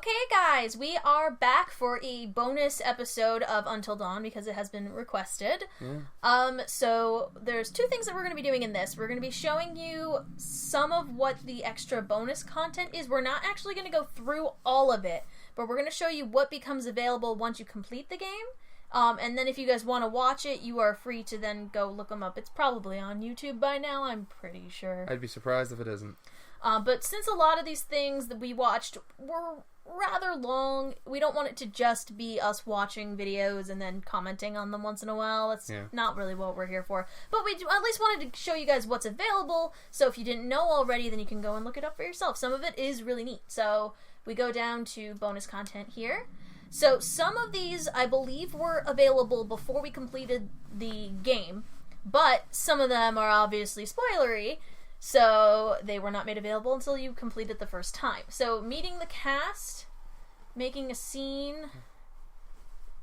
Okay, guys, we are back for a bonus episode of Until Dawn because it has been requested. Yeah. So there's two things that we're going to be doing in this. We're going to be showing you some of what the extra bonus content is. We're not actually going to go through all of it, but we're going to show you what becomes available once you complete the game. And then if you guys want to watch it, you are free to then go look them up. It's probably on YouTube by now, I'm pretty sure. I'd be surprised if it isn't. But since a lot of these things that we watched were rather long, we don't want it to just be us watching videos and then commenting on them once in a while. That's not really what we're here for. But we at least wanted to show you guys what's available, so if you didn't know already, then you can go and look it up for yourself. Some of it is really neat. So we go down to bonus content here. So some of these, I believe, were available before we completed the game, but some of them are obviously spoilery, so they were not made available until you completed the first time. So, meeting the cast, making a scene,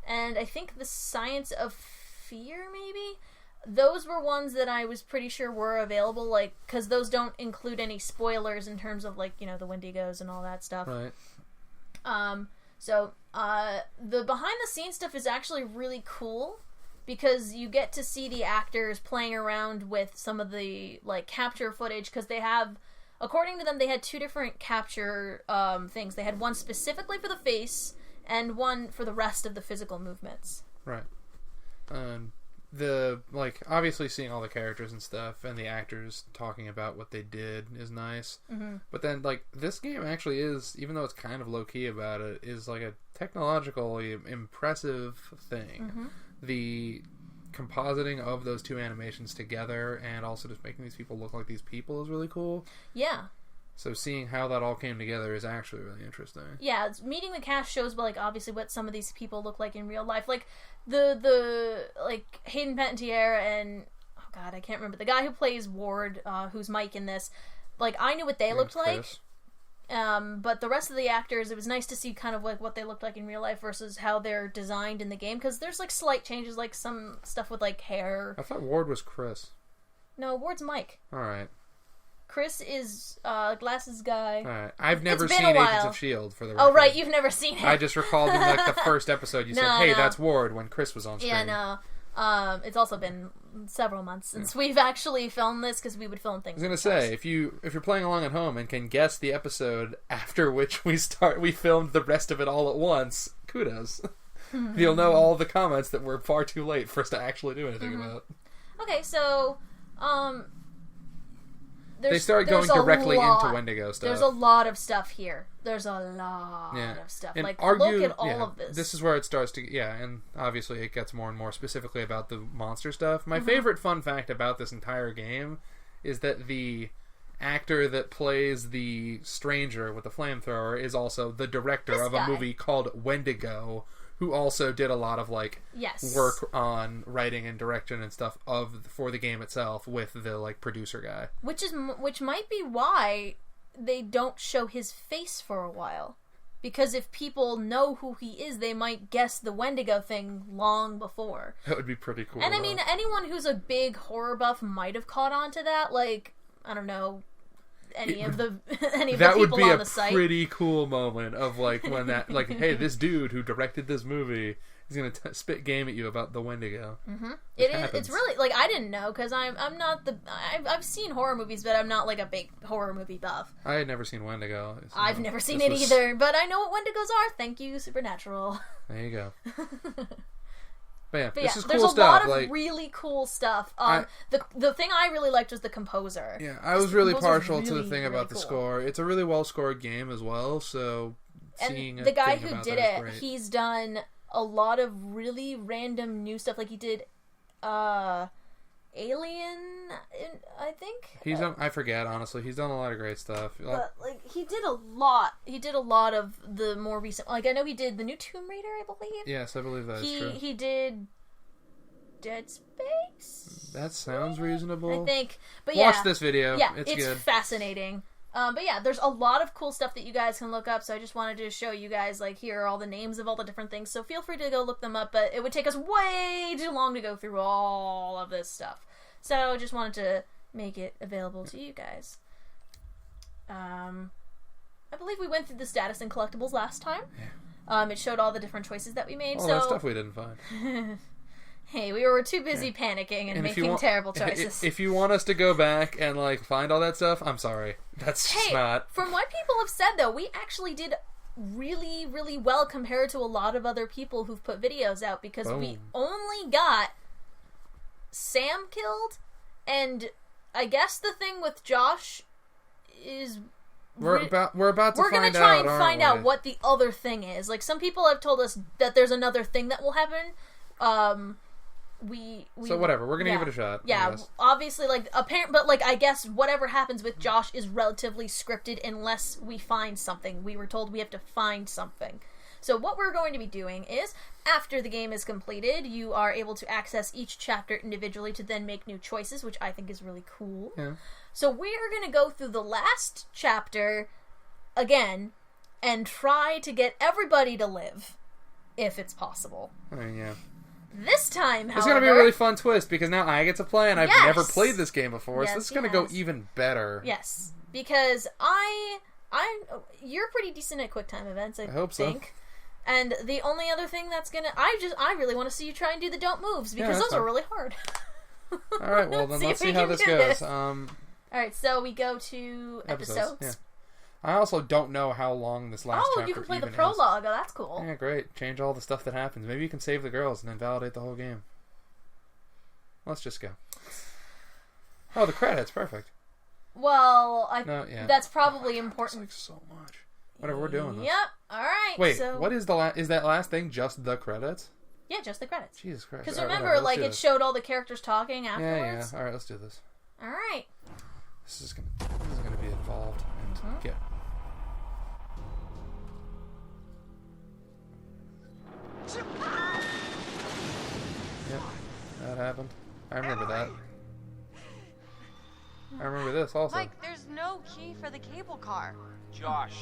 and I think the Science of Fear, maybe? Those were ones that I was pretty sure were available, like, because those don't include any spoilers in terms of, like, you know, the Wendigos and all that stuff. Right. So, the behind-the-scenes stuff is actually really cool, because you get to see the actors playing around with some of the, like, capture footage, because they have, according to them, they had two different capture things. They had one specifically for the face, and one for the rest of the physical movements. Right. Obviously seeing all the characters and stuff, and the actors talking about what they did is nice. Mm-hmm. But then, like, this game actually is, even though it's kind of low-key about it, is, like, a technologically impressive thing. Mm-hmm. The compositing of those two animations together and also just making these people look like these people is really cool. Yeah. So seeing how that all came together is actually really interesting. Yeah, meeting the cast shows, like, obviously what some of these people look like in real life. Like, the Hayden Panettiere and, oh god, I can't remember, the guy who plays Ward, who's Mike in this, like, I knew what they looked like. But the rest of the actors, it was nice to see kind of like what they looked like in real life versus how they're designed in the game, because there's like slight changes, like some stuff with like hair. I thought Ward was Chris. No, Ward's Mike. Alright. Chris is glasses guy. Alright. I've never seen Agents of S.H.I.E.L.D. for the record. Oh right, you've never seen it. I just recalled in like the first episode you said, hey, that's Ward, when Chris was on screen. Yeah, no. It's also been several months since we've actually filmed this, because we would film things. I was gonna say, if you're playing along at home and can guess the episode after which we filmed the rest of it all at once, kudos. You'll know all the comments that were far too late for us to actually do anything about. Okay, so they started going directly into Wendigo stuff. There's a lot of stuff here. There's a lot of stuff. And like, look at all of this. This is where it starts to... Yeah, and obviously it gets more and more specifically about the monster stuff. My favorite fun fact about this entire game is that the actor that plays the stranger with the flamethrower is also the director of a movie called Wendigo, who also did a lot of, like, work on writing and direction and stuff for the game itself with the, like, producer guy. Which might be why they don't show his face for a while. Because if people know who he is, they might guess the Wendigo thing long before. That would be pretty cool. And I mean, anyone who's a big horror buff might have caught on to that. Like, I don't know, any of the people on the site. That would be a pretty cool moment of, like, when that, like, hey, this dude who directed this movie is going to spit game at you about the Wendigo. Mm-hmm. It's really, like, I didn't know, because I'm not I've seen horror movies, but I'm not, like, a big horror movie buff. I had never seen Wendigo. So I've never seen it either, but I know what Wendigos are. Thank you, Supernatural. There you go. But this is cool there's a stuff. lot of really cool stuff. The thing I really liked was the composer. Yeah, I was really partial to the thing about the score. It's a really well-scored game as well, so seeing the guy who did it, great. He's done a lot of really random new stuff. Like, he did Alien, I think. He's done, I forget, honestly. He's done a lot of great stuff. But, like, he did a lot. He did a lot of the more recent... Like, I know he did the new Tomb Raider, I believe. Yes, I believe that is true. He did Dead Space? That sounds reasonable. I think. But yeah. Watch this video. Yeah, it's good. Fascinating. But yeah, there's a lot of cool stuff that you guys can look up, so I just wanted to show you guys, like, here are all the names of all the different things, so feel free to go look them up, but it would take us way too long to go through all of this stuff. So, just wanted to make it available to you guys. I believe we went through the status and collectibles last time. Yeah. It showed all the different choices that we made. All that stuff we didn't find. Hey, we were too busy panicking and making terrible choices. If you want us to go back and find all that stuff, I'm sorry. That's just not. From what people have said, though, we actually did really, really well compared to a lot of other people who've put videos out because we only got Sam killed, and I guess the thing with Josh is we're about to find out. We're gonna try and find out what the other thing is. Some people have told us that there's another thing that will happen. So whatever, we're gonna give it a shot. Yeah, obviously, apparent, but I guess whatever happens with Josh is relatively scripted unless we find something. We were told we have to find something. So what we're going to be doing is, after the game is completed, you are able to access each chapter individually to then make new choices, which I think is really cool. Yeah. So we're going to go through the last chapter again and try to get everybody to live, if it's possible. I mean, yeah. This time, however... It's going to be a really fun twist, because now I get to play, and I've never played this game before, so this is going to go even better. Yes, because you're pretty decent at QuickTime events, I hope think. So. And the only other thing that's gonna... I really want to see you try and do the don't moves, because those are really hard. Alright, well then let's see how this goes. Alright, so we go to episodes. Yeah. I also don't know how long this last chapter you can play the even prologue. Oh, that's cool. Yeah, great. Change all the stuff that happens. Maybe you can save the girls and then validate the whole game. Let's just go. Oh, the credits. Perfect. Well, that's probably important. That's so much. Whatever, we're doing this. Yep. Alright. Wait, what is is that last thing just the credits? Yeah, just the credits. Jesus Christ. Because remember, it showed all the characters talking afterwards. Yeah. Alright, let's do this. Alright. This is gonna be involved and get... Yep, that happened. I remember that. I remember this also. Mike, there's no key for the cable car. Josh,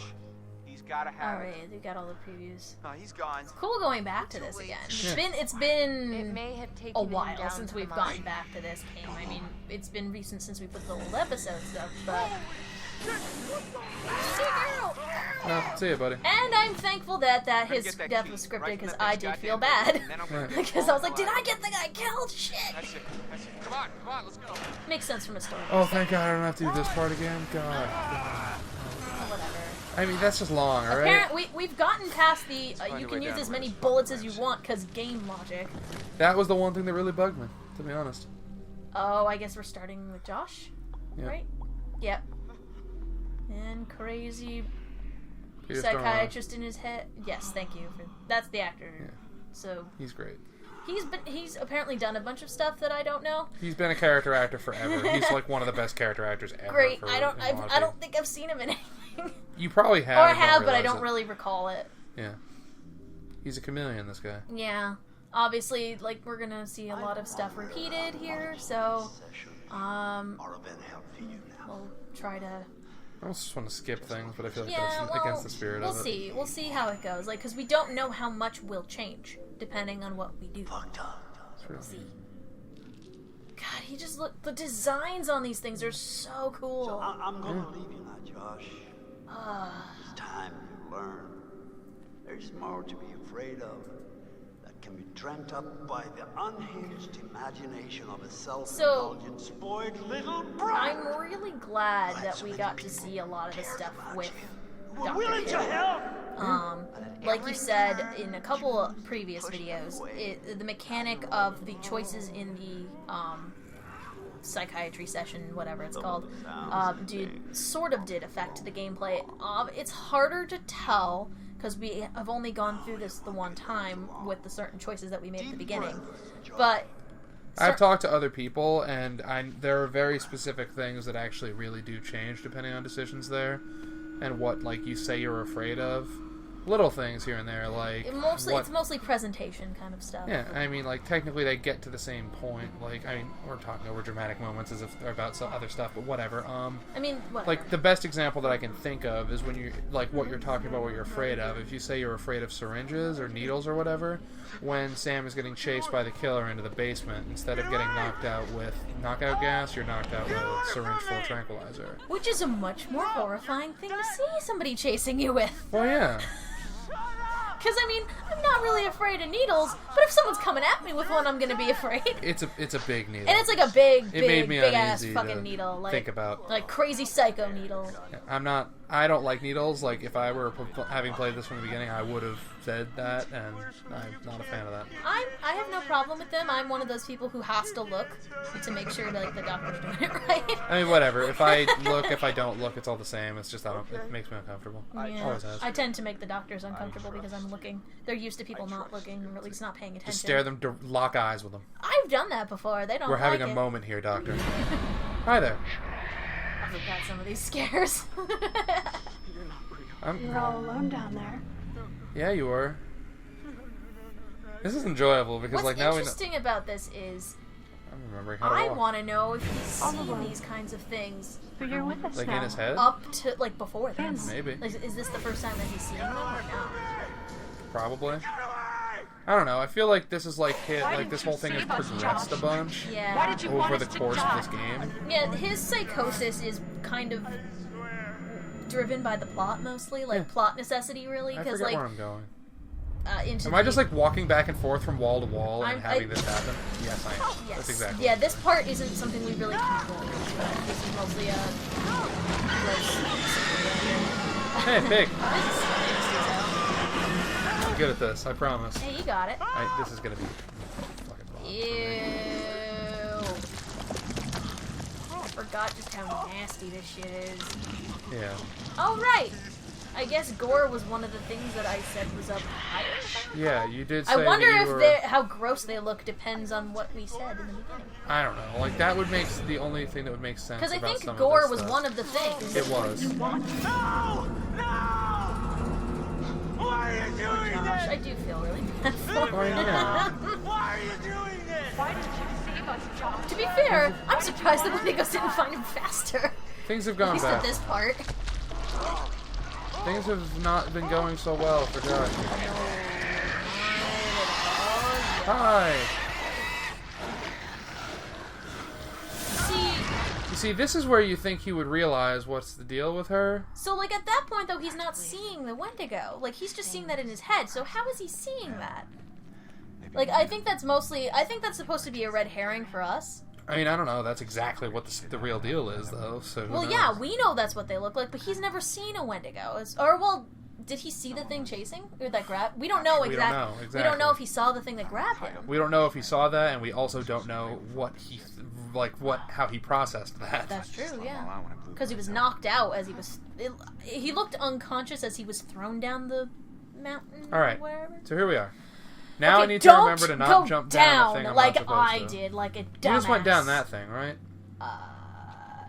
he's gotta have it. Alright, they got all the previews. No, he's gone. It's cool going back to this again. It's been it may have taken a while since we've gone back to this game. I mean, it's been recent since we put the old episodes up, but... See ya, buddy. And I'm thankful that his death was scripted, because I did feel bad. Because I was like, did I get the guy killed? Shit! That's it. Come on, let's go. Makes sense from a story. Oh, thank God I don't have to do this part again. God. Whatever. I mean, that's just long, alright? We've gotten past the, you can use as many bullets as you want, because game logic. That was the one thing that really bugged me, to be honest. Oh, I guess we're starting with Josh? Yep. Right? Yep. And crazy psychiatrist in his head. Yes, thank you. That's the actor. Yeah. So he's great. He's apparently done a bunch of stuff that I don't know. He's been a character actor forever. He's one of the best character actors ever. Great. I don't think I've seen him in anything. You probably have. Or I have, but I don't really recall it. Yeah. He's a chameleon, this guy. Yeah. Obviously, we're gonna see a lot of stuff repeated here, so we'll try to... I almost just want to skip things, but I feel like that's against the spirit of it. We'll see how it goes. Because we don't know how much will change, depending on what we do. We'll see. God, he just the designs on these things are so cool. So I'm gonna leave you now, Josh. It's time you learn. There's more to be afraid of that can be dreamt up by the unhinged imagination of a self-indulgent, spoiled little brat. I'm really glad that we got to see a lot of the stuff with Dr. Hill. Like you said in a couple of previous videos, the mechanic of the choices in the psychiatry session, whatever it's called, did affect the gameplay. It's harder to tell because we have only gone through this the one time with the certain choices that we made at the beginning. But I've talked to other people, and there are very specific things that actually really do change depending on decisions there, and what you say you're afraid of. little things here and there, like it's mostly presentation kind of stuff. Yeah, I mean, like, technically they get to the same point. Like, I mean, we're talking over dramatic moments as if they're about some other stuff, but whatever. I mean, whatever. Like, the best example that I can think of is when you, like, what you're talking about, what you're afraid of. If you say you're afraid of syringes or needles or whatever, when Sam is getting chased by the killer into the basement, instead of getting knocked out with knockout gas, you're knocked out with syringe-full tranquilizer. Which is a much more horrifying thing to see somebody chasing you with. Well, yeah. Because, I mean, I'm not really afraid of needles, but if someone's coming at me with one, I'm going to be afraid. It's a big needle. And it's like a big ass fucking needle. Like, think about. Like, crazy psycho needle. I don't like needles. Like, if I were having played this from the beginning, I would have said that, and I'm not a fan of that. I have no problem with them. I'm one of those people who has to look to make sure that, like, the doctor's doing it right. I mean, whatever. If I look, if I don't look, it's all the same. It's just, it makes me uncomfortable. Yeah. Always has. I tend to make the doctors uncomfortable because I'm looking. They're used to people not looking, or at least not paying attention. Just stare them, lock eyes with them. I've done that before. They don't We're having like a it. moment here, Doctor. Hi there. I've had some of these scares. You're all alone down there. Yeah, you were. This is enjoyable because, What's like, now interesting about this is I'm remembering how to I walk. want to know if he's seen these kinds of things But you're with us Like now. in his head? up to, like, before this. Maybe. Like, is this the first time that he's seeing them or no? Probably. I don't know. I feel like this is like this whole thing has progressed a bunch Yeah. over the course of this game. Yeah, his psychosis is kind of driven by the plot mostly, like plot necessity, really. I Because, forget like, where I'm going. into Am I just like walking back and forth from wall to wall and I'm- having this happen? Yes, I am. Yes. That's exactly. Yeah, this part isn't something we really control. This is mostly a Hey, pig. This is I'm good at this. I promise. Hey, you got it. This is gonna be fucking fun. Ew. I forgot just how nasty this shit is. Yeah. Oh, right. I guess gore was one of the things that I said was up higher. Yeah, you did say I wonder that you if how gross they look depends on what we said in the beginning. I don't know. Like, that would make the only thing that would make sense. Because I about think some gore of this was stuff. one of the things. It was. No! Why are you doing Gosh, this? I do feel really bad for Why him. not? Why are you doing this? Why did you save us, Josh? To be fair, I'm surprised the Wendigos didn't find him faster. Things have At gone least at bad. this part. Things have not been going so well for Josh. Hi. You see, this is where you think he would realize what's the deal with her. So, like, at that point, though, he's not seeing the Wendigo. Like, he's just seeing that in his head. So how is he seeing that? Like, I think that's supposed to be a red herring for us. I mean, I don't know. That's exactly what the real deal is, though. So who Well, knows? yeah, we know that's what they look like, but he's never seen a Wendigo. Did he see the thing chasing? Or that grab? We don't know exactly. We don't know if he saw the thing that grabbed him. We don't know if he saw that, and we also don't know what how he processed that. That's true, yeah. Because he was knocked out as he was... he looked unconscious as he was thrown down the mountain. All right, Or wherever. so here we are. Now Okay, I need to don't remember to not go jump down the thing I'm like not supposed I to. did, like a dumbass. You just went down that thing, right?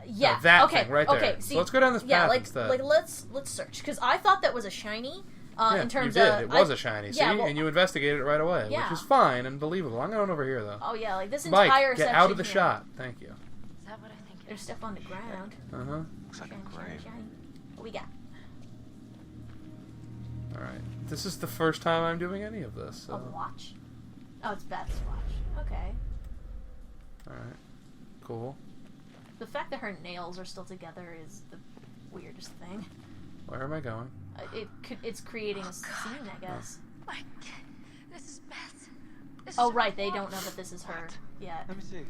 Yeah. No, that okay. thing right there. Okay. So See, let's go down this path instead. Like let's search because I thought that was a shiny. Yeah, in terms you did. of It was a shiny. See, yeah, well, and you investigated it right away, yeah. which is fine and believable. I'm going over here though. Oh yeah, like this Mike, entire get section out of the here. shot. Thank you. Is that what I think? There's stuff on the ground. Uh huh. Looks like a Shiny, grave. shiny. What we got? All right. This is the first time I'm doing any of this. So. A watch. Oh, it's Beth's watch. Okay. All right. Cool. The fact that her nails are still together is the weirdest thing. Where am I going? It's creating a scene, I guess. Like, this is Beth. This Oh is right, they don't know that this is her. Yeah. Let me see.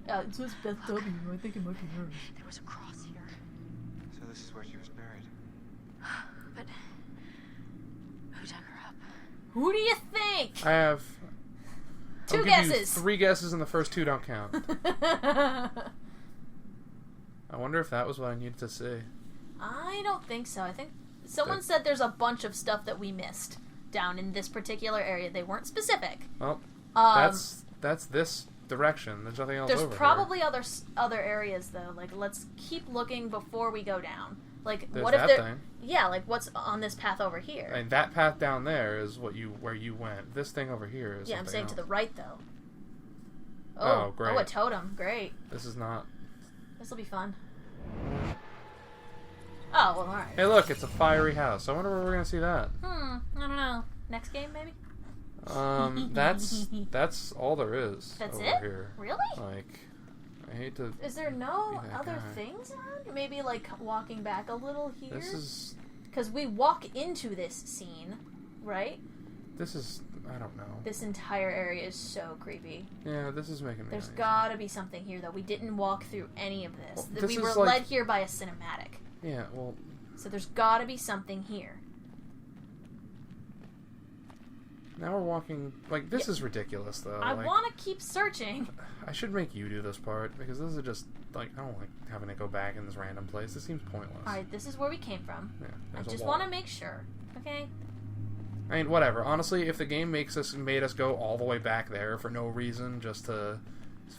It says Beth W. I think it might be her. There was a cross here. So this is where she was buried. But who dug her up? Who do you think? I have. Two I'll give you guesses. 3 guesses, and the first 2 don't count. I wonder if that was what I needed to see. I don't think so. I think someone said there's a bunch of stuff that we missed down in this particular area. They weren't specific. Well, that's this direction. There's nothing else There's over probably other areas though. Like let's keep looking before we go down. Like, There's what if that there? thing. Yeah, like what's on this path over here? And that path down there is where you went. This thing over here is Yeah, I'm saying else. to the right though. Oh, great. Oh, a totem. Great. This is not... This will be fun. Oh, well, alright. Hey, look, it's a fiery house. I wonder where we're going to see that. I don't know. Next game, maybe? That's all there is That's over it? here. Really? Like, I hate to... Is there no Be that other guy. things around? Maybe, like, walking back a little here? This is... Because we walk into this scene, right? This is... I don't know. This entire area is so creepy. Yeah, this is making me There's uneasy. gotta be something here, though. We didn't walk through any of this. Well, this We is were like- led here by a cinematic. Yeah, well... So there's gotta be something here. Now we're walking... Like, this is ridiculous, though. I Like, want to keep searching. I should make you do this part, because this is just... Like, I don't like having to go back in this random place. This seems pointless. Alright, this is where we came from. Yeah, I there's a just wall. want to make sure. Okay? I mean, whatever. Honestly, if the game made us go all the way back there for no reason, just to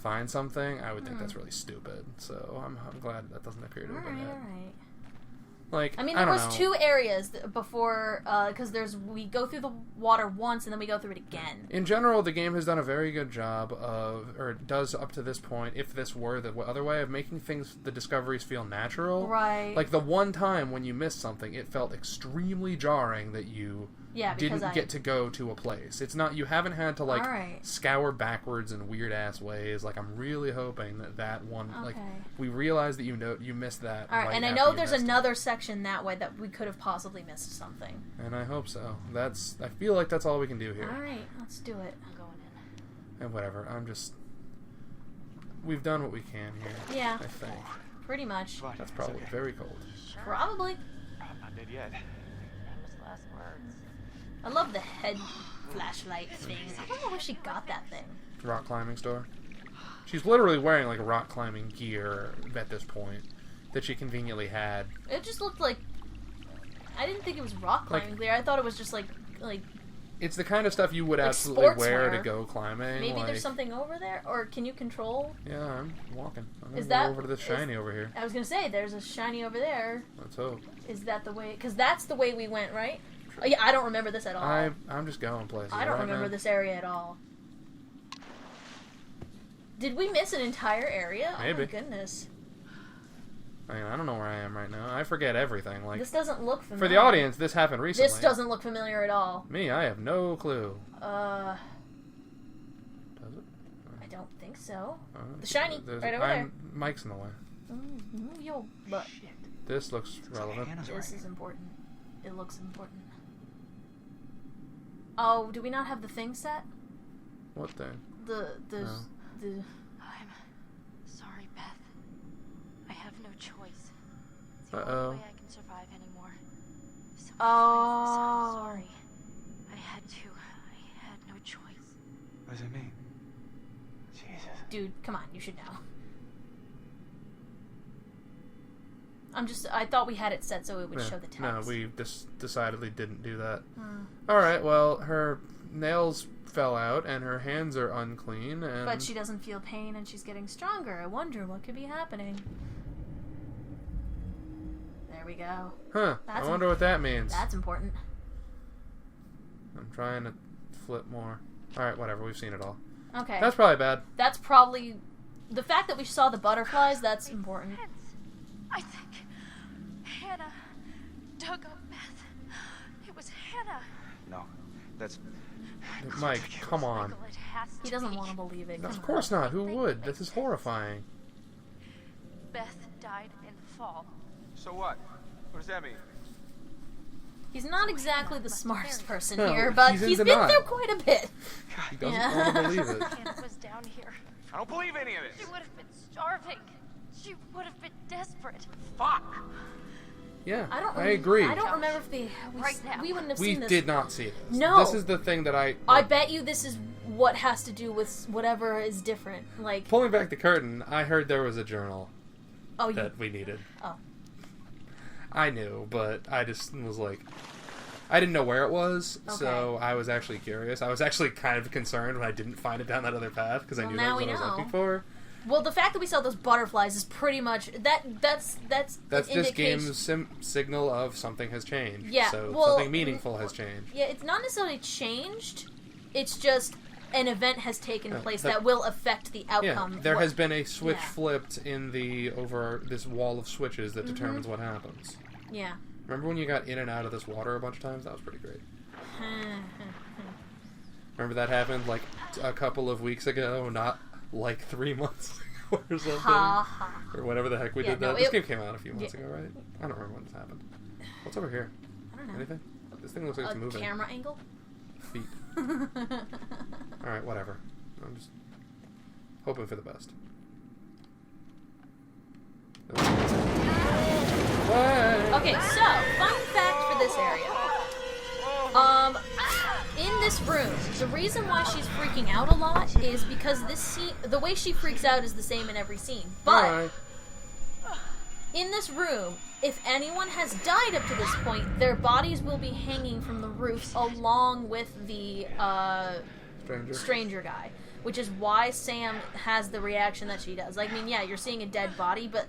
find something, I would think that's really stupid. So I'm glad that doesn't appear to have been Alright, it. alright. Like, I mean, I there don't was know. 2 areas before, because we go through the water once and then we go through it again. In general, the game has done a very good job of, or does up to this point, if this were the other way, of making the discoveries feel natural. Right. Like, the one time when you missed something, it felt extremely jarring that you Yeah, because didn't get to go to a place. It's not, you haven't had to, like, Alright. scour backwards in weird-ass ways. Like, I'm really hoping that one, like, Okay. we realize that you missed that. Alright, right and I after know you there's missed it. another section that way that we could have possibly missed something. And I hope so. I feel like that's all we can do here. Alright, let's do it. I'm going in. And whatever, we've done what we can here. Yeah, I think. pretty much. Fine, That's it's probably okay. very cold. Probably. I'm not dead yet. Famous last words. I love the head flashlight thing. I don't know where she got that thing. Rock climbing store. She's literally wearing like rock climbing gear at this point that she conveniently had. It just looked like... I didn't think it was rock climbing gear. I thought it was just like It's the kind of stuff you would Like absolutely wear to sportswear. go climbing. maybe like, there's something over there? Or can you control? Yeah, I'm walking. I'm gonna Is go that- over to this is- shiny over here. I was gonna say, there's a shiny over there. Let's hope. Is that the way? Because that's the way we went, right? Oh, yeah, I don't remember this at all. I'm just going places. I don't right, remember man? this area at all. Did we miss an entire area? Maybe. Oh my goodness. I mean, I don't know where I am right now. I forget everything. Like This doesn't look familiar. for the audience, this happened recently. This doesn't look familiar at all. Me, I have no clue. Uh, Does it? I don't think so. Uh, The shiny, there's- right over there. Mike's in the way. Move your butt. This looks relevant. Hannah's This right. is important. It looks important. Oh, do we not have the thing set? What thing? The No. I'm sorry, Beth. I have no choice. It's the Uh-oh. only way I can survive anymore. Sometimes Oh. I'm sorry. I had to. I had no choice. What does it mean? Jesus. Dude, come on, you should know. I thought we had it set so it would Yeah. show the text. No, we decidedly didn't do that. Hmm. Alright, well, her nails fell out and her hands are unclean and... But she doesn't feel pain and she's getting stronger. I wonder what could be happening. There we go. Huh, I wonder what that means. That's important. I'm trying to flip more. Alright, whatever, we've seen it all. Okay. That's probably bad. That's probably... The fact that we saw the butterflies, that's important. I think Hannah dug up Beth. It was Hannah. No, that's Mike, come on. Michael, it has to He doesn't be. want to believe it. Of Come course not, who would? This is horrifying. Beth died in the fall. so what? What does that mean? He's not exactly the smartest person No, here, but he's he's in been denial. through quite a bit. He doesn't Yeah. want to believe it. Hannah was down here. I don't believe any of She this. would have been starving. She would have been desperate. Fuck. Yeah, I agree. I don't remember if Right now. we wouldn't have We seen this. did not see this. No. This is the thing that I bet you this is what has to do with whatever is different. Like, Pulling back the curtain, I heard there was a journal oh, you. that we needed. Oh. I knew, but I just was like... I didn't know where it was, so Okay. I was actually curious. I was actually kind of concerned when I didn't find it down that other path, because I Well, knew now that was we what I was know. looking for. Well, the fact that we saw those butterflies is pretty much that's just game's signal of something has changed. Yeah, so well, something meaningful has changed. Yeah, it's not necessarily changed. It's just an event has taken place that will affect the outcome. Yeah, there has been a switch flipped in over this wall of switches that determines what happens. Yeah. Remember when you got in and out of this water a bunch of times? That was pretty great. Remember that happened like a couple of weeks ago, not like 3 months ago or something? Or whatever the heck we did that. This game came out a few months ago, right? I don't remember when this happened. What's over here? I don't know. Anything? This thing looks like it's moving. Camera angle? Feet. Alright, whatever. I'm just hoping for the best. Okay, so, fun fact for this area. In this room, the reason why she's freaking out a lot is because this scene, the way she freaks out is the same in every scene. But, in this room, if anyone has died up to this point, their bodies will be hanging from the roof along with the, stranger guy. Which is why Sam has the reaction that she does. Like, I mean, yeah, you're seeing a dead body, but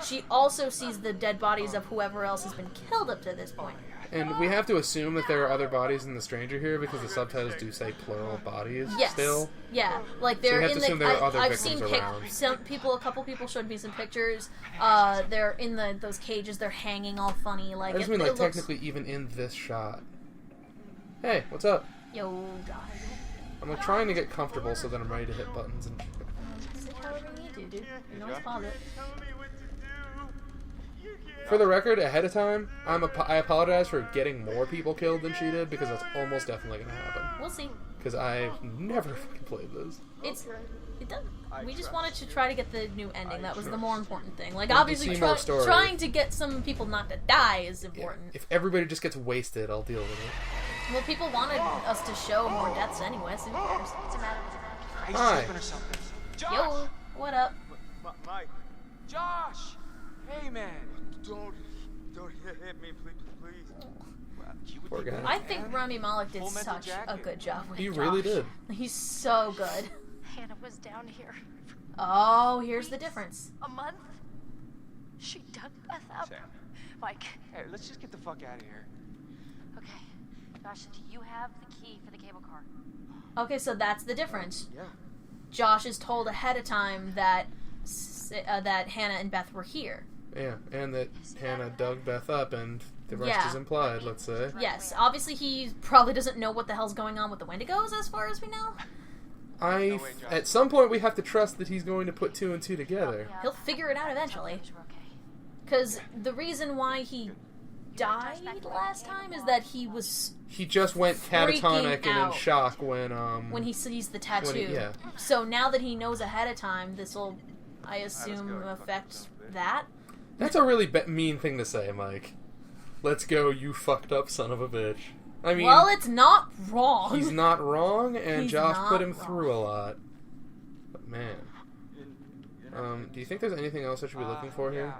she also sees the dead bodies of whoever else has been killed up to this point. And we have to assume that there are other bodies in the stranger here because the subtitles do say plural bodies still. Yeah, like they're in the. I've seen a couple people showed me some pictures. They're in those cages. They're hanging all funny. Like I just mean like technically even in this shot. Hey, what's up? Yo, Josh. I'm like trying to get comfortable so that I'm ready to hit buttons and. However you need to, dude. You know it's positive. For the record, ahead of time, I apologize for getting more people killed than she did because that's almost definitely going to happen. We'll see. Because I've never fucking played this. It doesn't. We just wanted to try to get the new ending. That was the more important thing. Like obviously, trying to get some people not to die is important. Yeah. If everybody just gets wasted, I'll deal with it. Well, people wanted us to show more deaths anyway. So who cares? What's the matter? Hi. Yo, what up? Mike. Josh! Hey, man. Don't hit me, please. Poor guy. I think Rami Malek did such a good job with He Josh. really did. He's so good. Hannah was down here. Oh, here's the difference. A month? She dug Beth up. Sam. Mike. Hey, let's just get the fuck out of here. Okay. Josh, do you have the key for the cable car? Okay, so that's the difference. Yeah. Josh is told ahead of time that that Hannah and Beth were here. Yeah, and that Hannah dug Beth up, and the rest is implied, let's say. Yes, obviously he probably doesn't know what the hell's going on with the Wendigos, as far as we know. At some point, we have to trust that he's going to put 2 and 2 together. He'll figure it out eventually. Because the reason why he died last time is that he was... He just went catatonic and in shock when he sees the tattoo. So now that he knows ahead of time, this will, I assume, affect that. That's a really mean thing to say, Mike. Let's go, you fucked up son of a bitch. I mean... Well, it's not wrong. He's not wrong, and Josh put him wrong. through a lot. But man... do you think there's anything else I should be looking for here?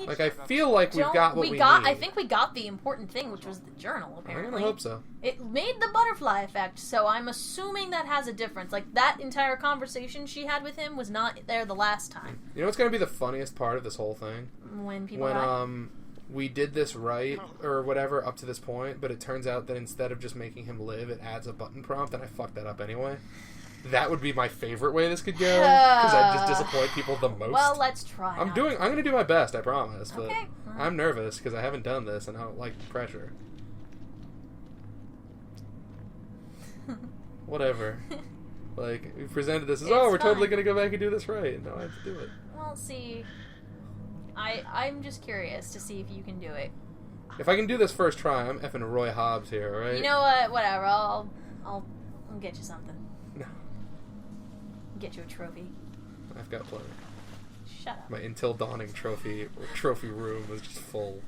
I feel like we've got what we need. I think we got the important thing, which was the journal, apparently. I'm gonna hope so. It made the butterfly effect, so I'm assuming that has a difference. Like, that entire conversation she had with him was not there the last time. You know what's gonna be the funniest part of this whole thing? When people die? We did this right, or whatever, up to this point, but it turns out that instead of just making him live, it adds a button prompt, and I fucked that up anyway. That would be my favorite way this could go, because I'd just disappoint people the most. Well, let's try. I'm going to do my best, I promise, but okay. I'm nervous because I haven't done this and I don't like the pressure. Whatever. Like, we presented this as, we're totally going to go back and do this right. No, I have to do it. Well, see, I'm just curious to see if you can do it. If I can do this first try, I'm effing Roy Hobbs here, alright? You know what? Whatever. I'll get you something. No. Get you a trophy. I've got plenty. Shut up. My Until Dawning trophy room was just full.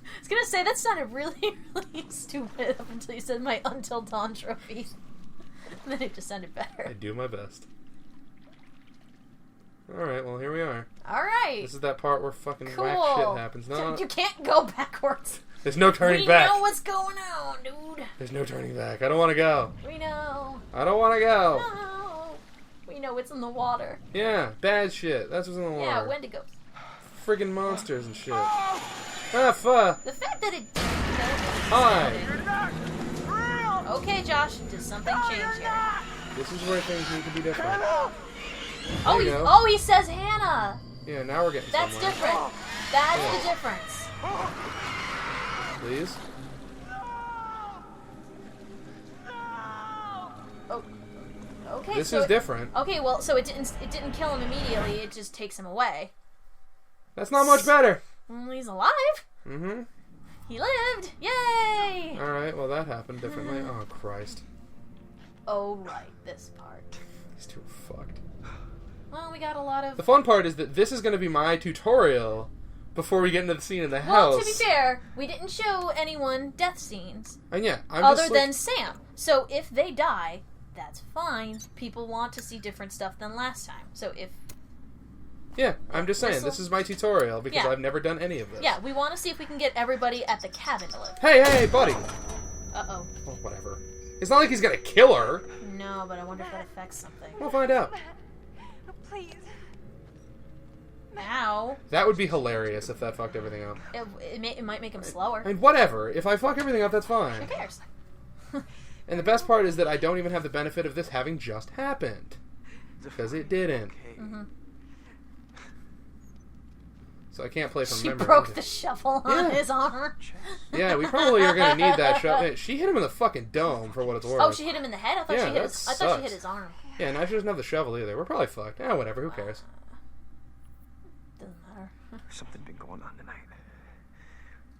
I was gonna say, that sounded really, really stupid up until you said my Until Dawn trophy. And then it just sounded better. I do my best. Alright, well, here we are. Alright. This is that part where fucking whack shit happens. No, you can't go backwards. There's no turning back. We know what's going on, dude. There's no turning back. I don't want to go. We know. I don't want to go. No. We We know it's in the water. Yeah, bad shit. That's what's in the water. Yeah, Wendigos. Friggin' monsters and shit. Ah, fuck. The fact that it... Hi. Okay, Josh, does something change here? This is where things need to be different. Oh, he says Hannah. Yeah, now we're getting That's somewhere. different. That's the difference. Please? Oh, okay. This so is different. Okay, well, so it didn't kill him immediately. It just takes him away. That's not much better. Well, he's alive. Mm-hmm. He lived. Yay! Alright, well that happened differently. Oh, Christ. Oh, right. This part. He's too fucked. Well, we got a lot of... The fun part is that this is going to be my tutorial before we get into the scene in the house. Well, to be fair, we didn't show anyone death scenes. And yeah, I'm other just than Sam. So if they die, that's fine. People want to see different stuff than last time. So if... Yeah, I'm just saying, this is my tutorial because Yeah. I've never done any of this. Yeah, we want to see if we can get everybody at the cabin to live. Hey, buddy! Uh-oh. Well, whatever. It's not like he's gonna kill her. No, but I wonder if that affects something. We'll find out. Please. Ow. That would be hilarious if that fucked everything up. It might make him slower. I mean, whatever. If I fuck everything up, that's fine. Who cares? And the best part is that I don't even have the benefit of this having just happened. Because it didn't. Mm-hmm. So I can't play from She memory. broke the shovel on his arm. Yeah, we probably are going to need that shovel. She hit him in the fucking dome, for what it's worth. Oh, she hit him in the head? I thought, Yeah, she, hit that his, I thought she sucks. hit his arm. Yeah, now she doesn't have the shovel either. We're probably fucked. Yeah, whatever. Who cares? Doesn't matter. There's something been going on tonight.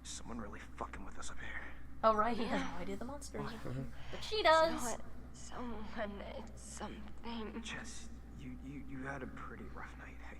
Someone really fucking with us up here. Oh, right. He has no idea the monsters are. But she It's does. not someone, it's something. Jess, you had a pretty rough night. Hey,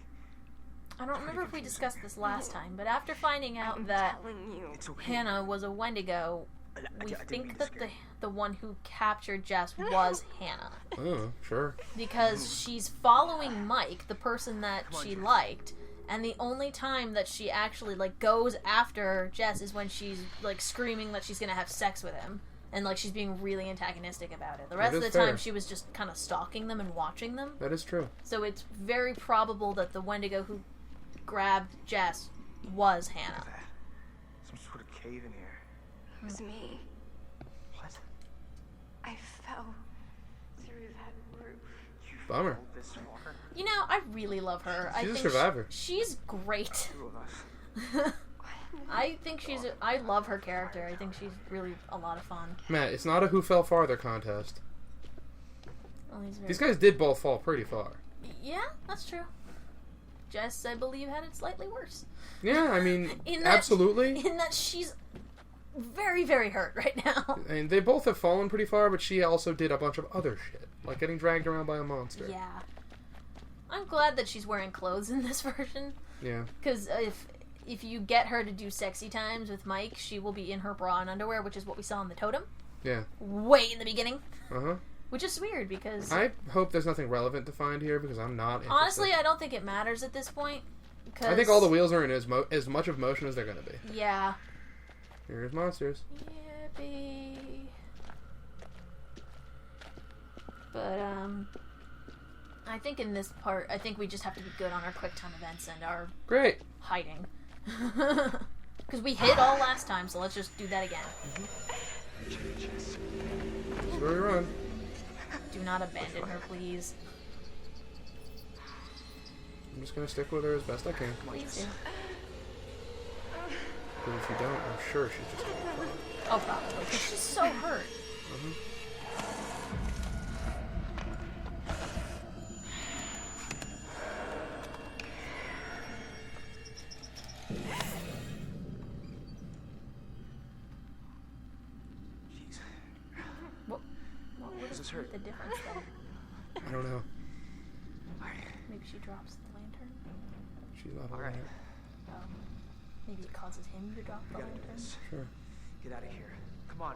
I don't remember if we discussed this last time, but after finding out I'm that telling you. it's okay. Hannah was a Wendigo, we I didn't mean think to that scare you. the one who captured Jess was Hannah. Oh, sure. Because she's following Mike, the person that she liked, and the only time that she actually, like, goes after Jess is when she's, like, screaming that she's gonna have sex with him. And, like, she's being really antagonistic about it. The rest of the time, fair. she was just kind of stalking them and watching them. That is true. So it's very probable that the Wendigo who grabbed Jess was Hannah. Some sort of cave in here. It was me. What? I fell through that roof. You Bummer. fell this far? You know, I really love her. I She's a think survivor. She's great. Two of us. I think I love her character. I think she's really a lot of fun. Matt, it's not a who fell farther contest. Well, he's very... These guys did both fall pretty far. Yeah, that's true. Jess, I believe, had it slightly worse. Yeah, I mean, In that- absolutely. In that she's very, very hurt right now. And they both have fallen pretty far, but she also did a bunch of other shit. Like getting dragged around by a monster. Yeah. I'm glad that she's wearing clothes in this version. Yeah. Because if you get her to do sexy times with Mike, she will be in her bra and underwear, which is what we saw in the totem. Yeah. Way in the beginning. Uh-huh. Which is weird, because... I hope there's nothing relevant to find here, because I'm not interested. honestly, I don't think it matters at this point. I think all the wheels are in as much of motion as they're going to be. Yeah. Here's monsters. Yippee. But, I think in this part, I think we just have to be good on our quick time events and our Great. hiding. Because we hid all last time, so let's just do that again. This is where we run. Do not abandon her, please. I'm just going to stick with her as best I can. Please do. Because if you don't, I'm sure she's just going to fall. Oh, probably. Because she's so hurt. Jeez. What would Does this have hurt? the difference then? I don't know. Maybe she drops the lantern? She's not All right. alright. Maybe it causes him to drop the We gotta do lantern? this. Sure. Get out of here. Come on.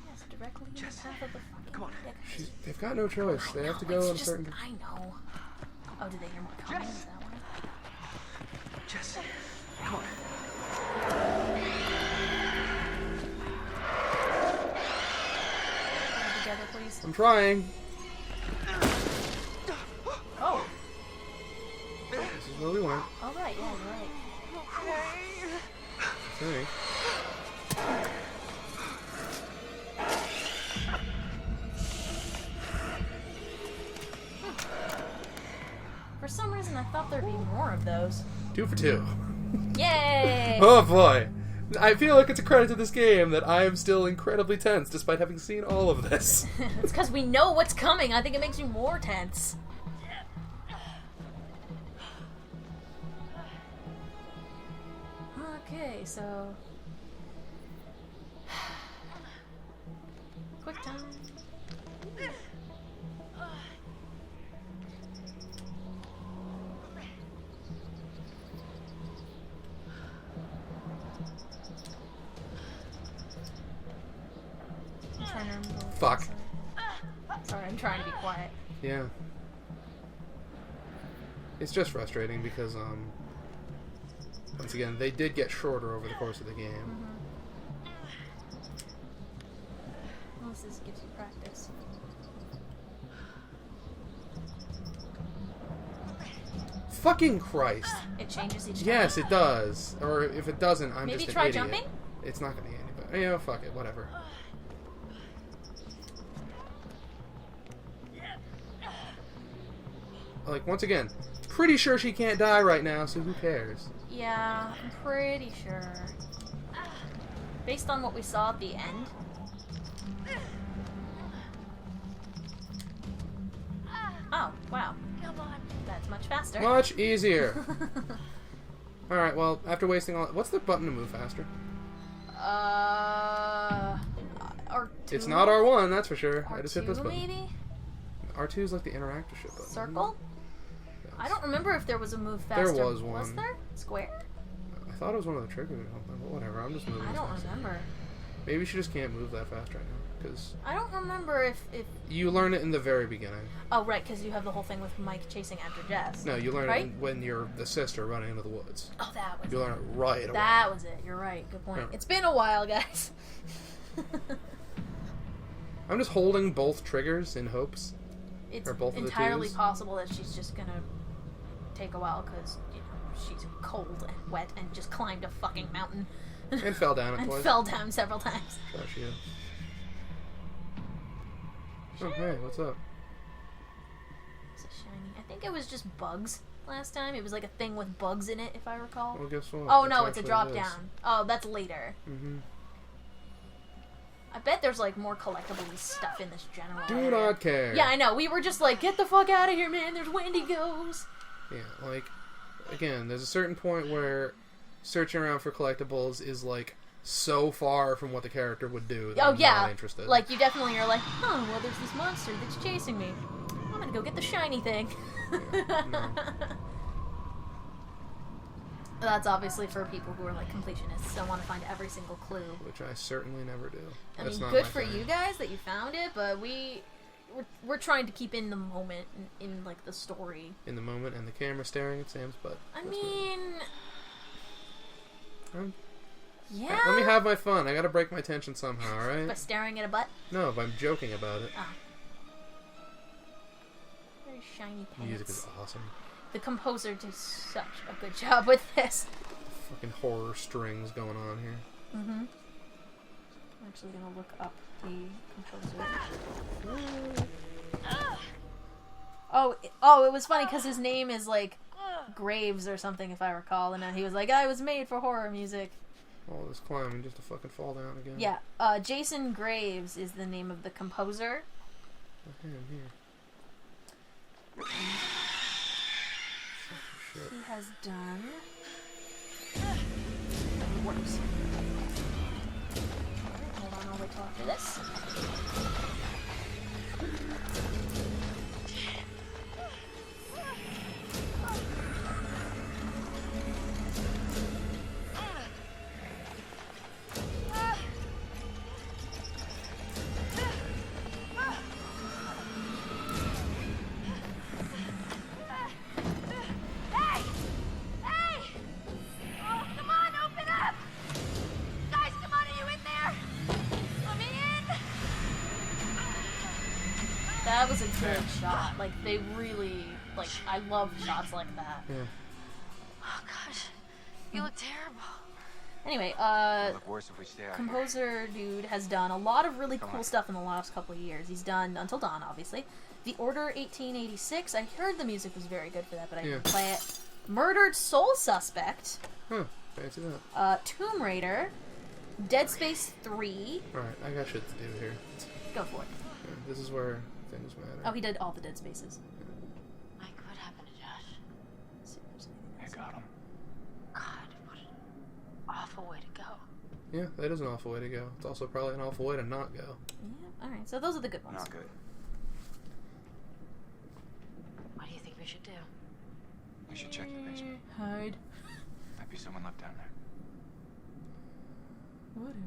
Yes, directly in the Jess, path of the fucking come on. Wendigo. They've got no choice. They have to go It's in a just, certain... I know. Oh, did they hear more coming? Is that why? Jess, come on. Get together, please. I'm trying. where we went. Oh, right, yeah, you're right. Okay. For some reason, I thought there'd be more of those. 2 for 2. Yay! Oh boy. I feel like it's a credit to this game that I am still incredibly tense despite having seen all of this. It's because we know what's coming. I think it makes you more tense. Okay, so... Quick time. Fuck. Sorry, I'm trying to be quiet. Yeah. It's just frustrating because, once again, they did get shorter over the course of the game. Well, this gives you practice. Fucking Christ. It changes each time. Yes, it does. Or if it doesn't, I'm Maybe just an try idiot. jumping? It's not going to get any better. Yeah, fuck it. Whatever. Like, once again, pretty sure she can't die right now, so who cares? Yeah, I'm pretty sure. Based on what we saw at the end. Oh, wow. Come on. That's much faster. Much easier. Alright, well, after wasting all... What's the button to move faster? R2? It's not R1, that's for sure. I just hit this R2 button. maybe? R2 is like the interactive shit button. Circle? Yes. I don't remember if there was a move faster. There was one. Was there? Square? I thought it was one of the triggers or something, but whatever. I'm just moving. I as don't fast as I remember. can. Maybe she just can't move that fast right now, because... I don't remember if... You learn it in the very beginning. Oh, right, because you have the whole thing with Mike chasing after Jess. No, you learn right? it when you're the sister running into the woods. Oh, that was You learn it right away. That was it. You're right. Good point. Yeah. It's been a while, guys. I'm just holding both triggers in hopes. It's Or both of the entirely twos? possible that she's just gonna take a while because she's cold and wet and just climbed a fucking mountain And fell down it and twice. fell down several times. Sure she is. Oh, hey, what's up? It's a shiny. I think it was just bugs last time. It was like a thing with bugs in it, if I recall. Well, guess what? Oh That's no, it's a actually drop this. down. Oh, that's later. Mm-hmm. I bet there's like more collectible stuff in this general Do area. not care. Yeah, I know. We were just like, get the fuck out of here, man. There's Wendigos. Yeah, like, again, there's a certain point where searching around for collectibles is, like, so far from what the character would do that Oh I'm yeah, not interested. like you definitely are like, oh well, there's this monster that's chasing me. I'm gonna go get the shiny thing. Yeah, no. That's obviously for people who are like completionists, don't want to find every single clue. Which I certainly never do. I That's mean, not good my for thing. you guys that you found it, but we're trying to keep in the moment in like the story. In the moment, and the camera staring at Sam's butt. I That's mean, me. yeah. Let me have my fun. I gotta break my tension somehow, By alright? staring at a butt. No, but I'm joking about it. Ah. Very shiny pants. Music is awesome. The composer did such a good job with this. Fucking horror strings going on here. Mm-hmm. I'm actually gonna look up the composer. Oh, it was funny because his name is like Graves or something, if I recall, and he was like, I was made for horror music. All this climbing just to fucking fall down again. Yeah, Jason Graves is the name of the composer. Okay, I'm here. Shit. He has done works. Alright, hold on, I'll wait till after this. That was a good shot. Like, they really, like, I love shots like that. Yeah. Josh, you look terrible. Anyway, It'll look worse if we stay out here. composer dude has done a lot of really cool stuff in the last couple of years. He's done Until Dawn, obviously. The Order 1886. I heard the music was very good for that, but I didn't play it. Murdered Soul Suspect. Huh. Fancy that. Tomb Raider. Dead Space 3. Alright, I got shit to do here. Go for it. Yeah, this is where things matter. Oh, he did all the Dead Spaces. Mike, what happened to Josh? Let's see if there's anything I else. got him. God, what an awful way to go. Yeah, that is an awful way to go. It's also probably an awful way to not go. Yeah, alright, so those are the good ones. Not good. What do you think we should do? We should check the basement. Hide. Might be someone left down there. Whatever.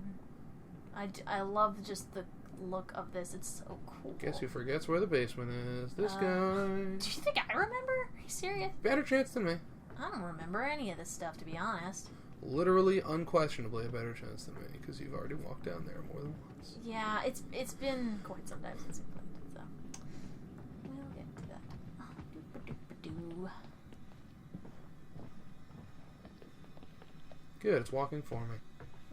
I love just the look of this. It's so cool. Guess who forgets where the basement is? This guy. Do you think I remember? Are you serious? Better chance than me. I don't remember any of this stuff, to be honest. Literally, unquestionably a better chance than me, because you've already walked down there more than once. Yeah, it's been quite some time since we played, so we'll get to that. Doop-a-doop-a-doo. Good, it's walking for me.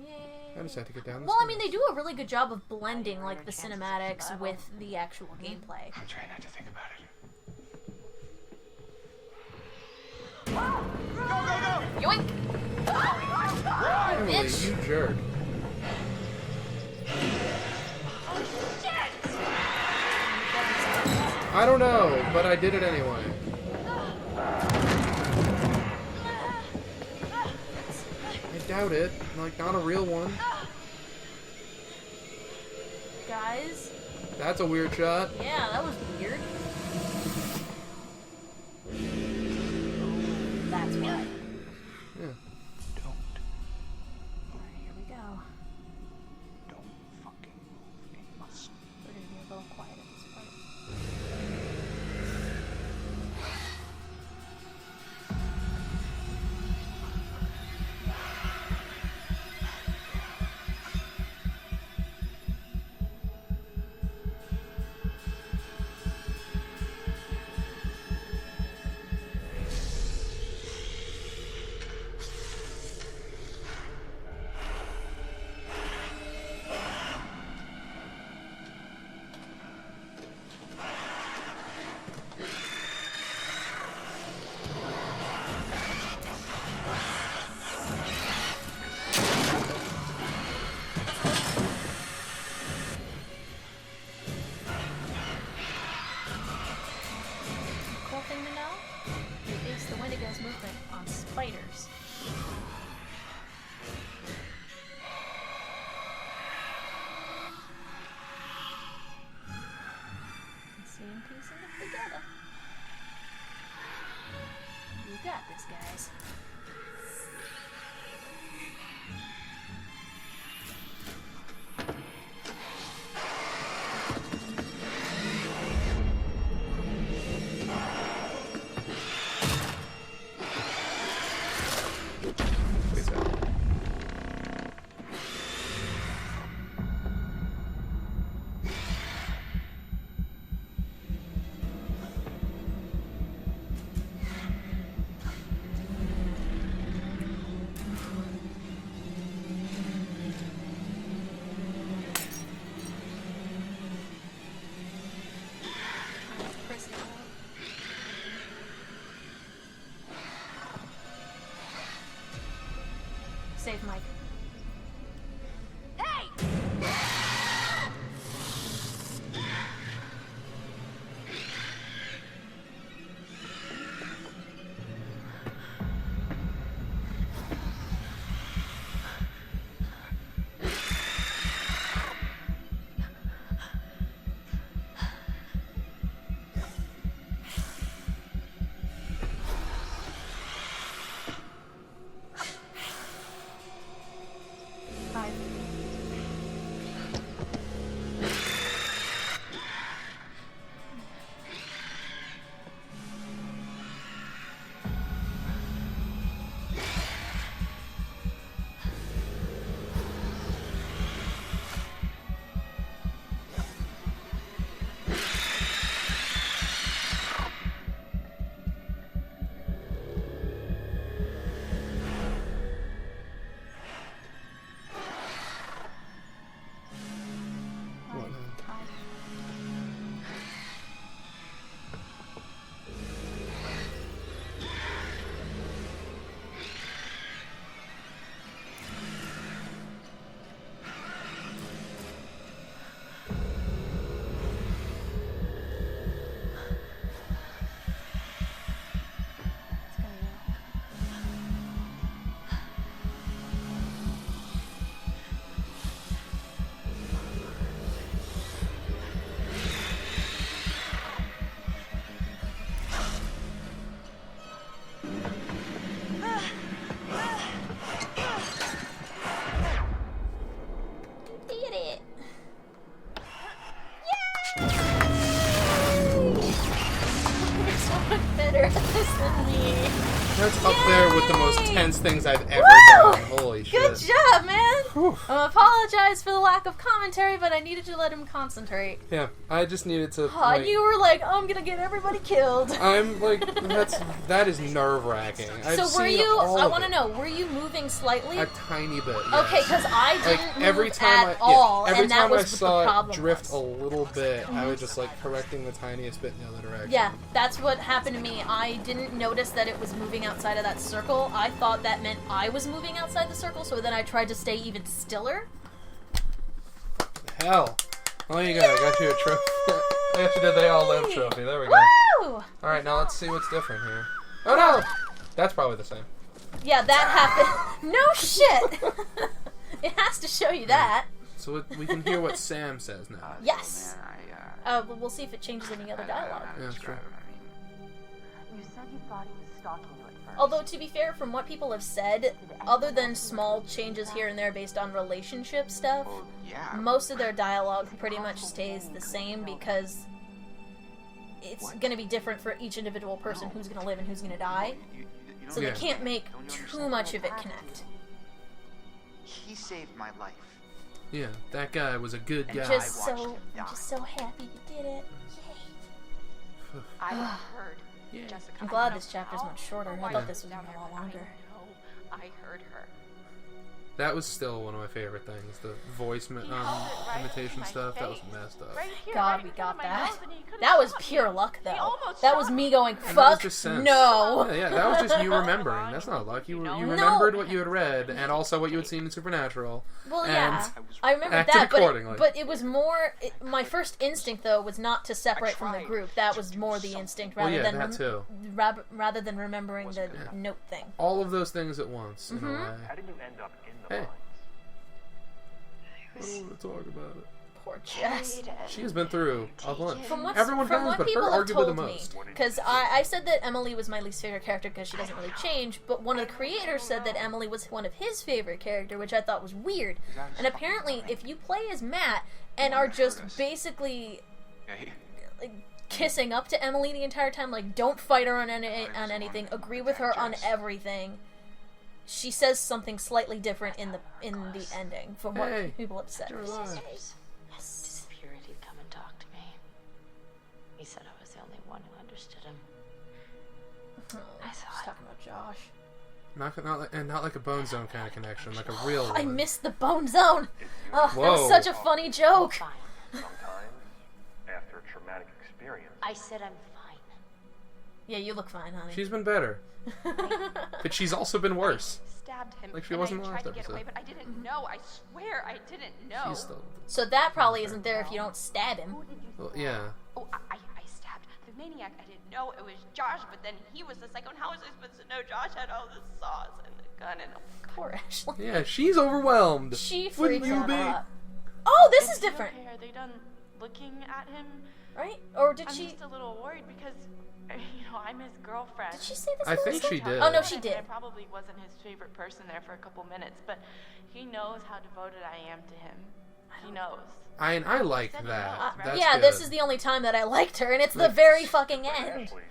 Yay. I just had to get down the Well, I stairs. mean, they do a really good job of blending, like, the cinematics with the actual gameplay. I'm trying not to think about it. Yoink! Emily, bitch. you jerk. I don't know, but I did it anyway. I doubt it. Like, not a real one. Guys, That's a weird shot. yeah, that was weird. That's why. Yeah. Don't. Alright, here we go. Don't fucking move. It must. We're gonna be a little quiet at this part. Cool thing to know? You base the Wendigo's movement on spiders. See him piecing it together. You got this, guys. Peace out. at this than me. That's up there with the most tense things I've ever Woo! done. Holy shit. Good job, man! Whew. I apologize for the lack of commentary, but I needed to let him concentrate. Yeah, I just needed to. And you were like, oh, I'm gonna get everybody killed. I'm like, that is nerve-wracking. So were you, I want to know, were you moving slightly? A tiny bit, yes. Okay, because I didn't move every time at all, every and that time was I what saw the problem it drift was. a little bit, I was just like correcting the tiniest bit in the other direction. Yeah, that's what happened to me. I didn't notice that it was moving outside of that circle. I thought that meant I was moving outside the circle, so then I tried to stay even stiller. Hell. Oh, you go. I got you a trophy. I got you the They All Live trophy. There we go. Woo! Alright, now let's see what's different here. Oh no! That's probably the same. Yeah, that happened. No shit! It has to show you that. So we can hear what Sam says now. Yes. Well, we'll see if it changes any other dialogue. Yeah, that's true. You said you thought he was stalking you at first. Although, to be fair, from what people have said, other than small changes here and there based on relationship stuff, most of their dialogue pretty much stays the same because it's going to be different for each individual person who's going to live and who's going to die. So they can't make too much of it connect. He saved my life. Yeah, that guy was a good guy. I'm just so happy you did it. Yay. I heard Jessica. I'm glad this chapter's much shorter. I thought this was going to be a lot longer. I heard her. That was still one of my favorite things. The voice imitation stuff. That was messed up. God, we got that. That was pure luck, though. That was me going, fuck, sense. no. Yeah, that was just you remembering. That's not luck. You remembered what you had read, and also what you had seen in Supernatural. Well, yeah, I remembered that, but it was more. My first instinct, though, was not to separate from the group. That was more the instinct rather than remembering the note thing. All of those things at once, in a way. How did you end up in the Hey. mines? I don't want to talk about it. Poor Jess. She has been through a bunch. From Everyone has, what but people her have arguably the told me, most. because I said that Emily was my least favorite character because she doesn't really change, but one of the creators said that Emily was one of his favorite character, which I thought was weird. And apparently, if you play as Matt and are just basically like, kissing up to Emily the entire time, like don't fight her on anything, agree with her on everything. She says something slightly different in the ending from what people have said. Yes. Disappeared, he'd come and talk to me. He said I was the only one who understood him. I thought. Talking about Josh. Not like a Bone Zone kind of connection, like a real one. I missed the Bone Zone. Oh, Whoa. that was such a funny joke. Fine. Sometimes, after a traumatic experience, I said I'm fine. Yeah, you look fine, honey. She's been better. But she's also been worse. Stabbed him. Like she and wasn't I last tried to get episode. away, but I didn't know. I swear I didn't know. She's still... So that probably isn't there if you don't stab him. Well, yeah. Oh, I stabbed the maniac. I didn't know it was Josh, but then he was the psycho. And how was I supposed to know Josh had all the sauce and the gun and Poor Ashley. Yeah, she's overwhelmed. She Wouldn't freaks you out be? a lot. Oh, this is different. Okay, are they done looking at him? Right? Or did I'm she... just a little worried because, I'm his girlfriend. Did she say this I was think stuff? she did. Oh, no, she did. I probably wasn't his favorite person there for a couple minutes, but he knows how devoted I am to him. He knows. I like that. That's yeah, good. this is the only time that I liked her, and it's the very fucking end. Ashley,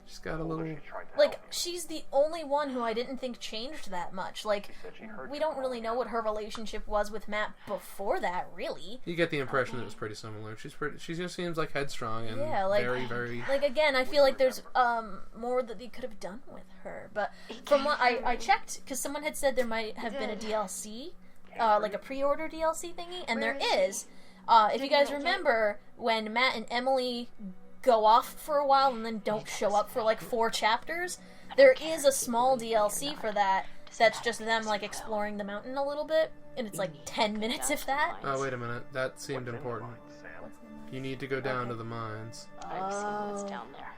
She's got a little... Like, she's the only one who I didn't think changed that much. Like, we don't really know what her relationship was with Matt before that, really. You get the impression that it was pretty similar. She just seems like headstrong and very, very... Like, again, I feel like there's more that they could have done with her. But from what I checked, because someone had said there might have been a DLC, like a pre-order DLC thingy, and there is. If you guys remember, when Matt and Emily go off for a while and then don't show up for like 4 chapters, there is a small DLC for that that's just them like exploring the mountain a little bit, and it's like 10 minutes if that. Oh, wait a minute. That seemed important. You need to go down to the mines. I've seen what's down there,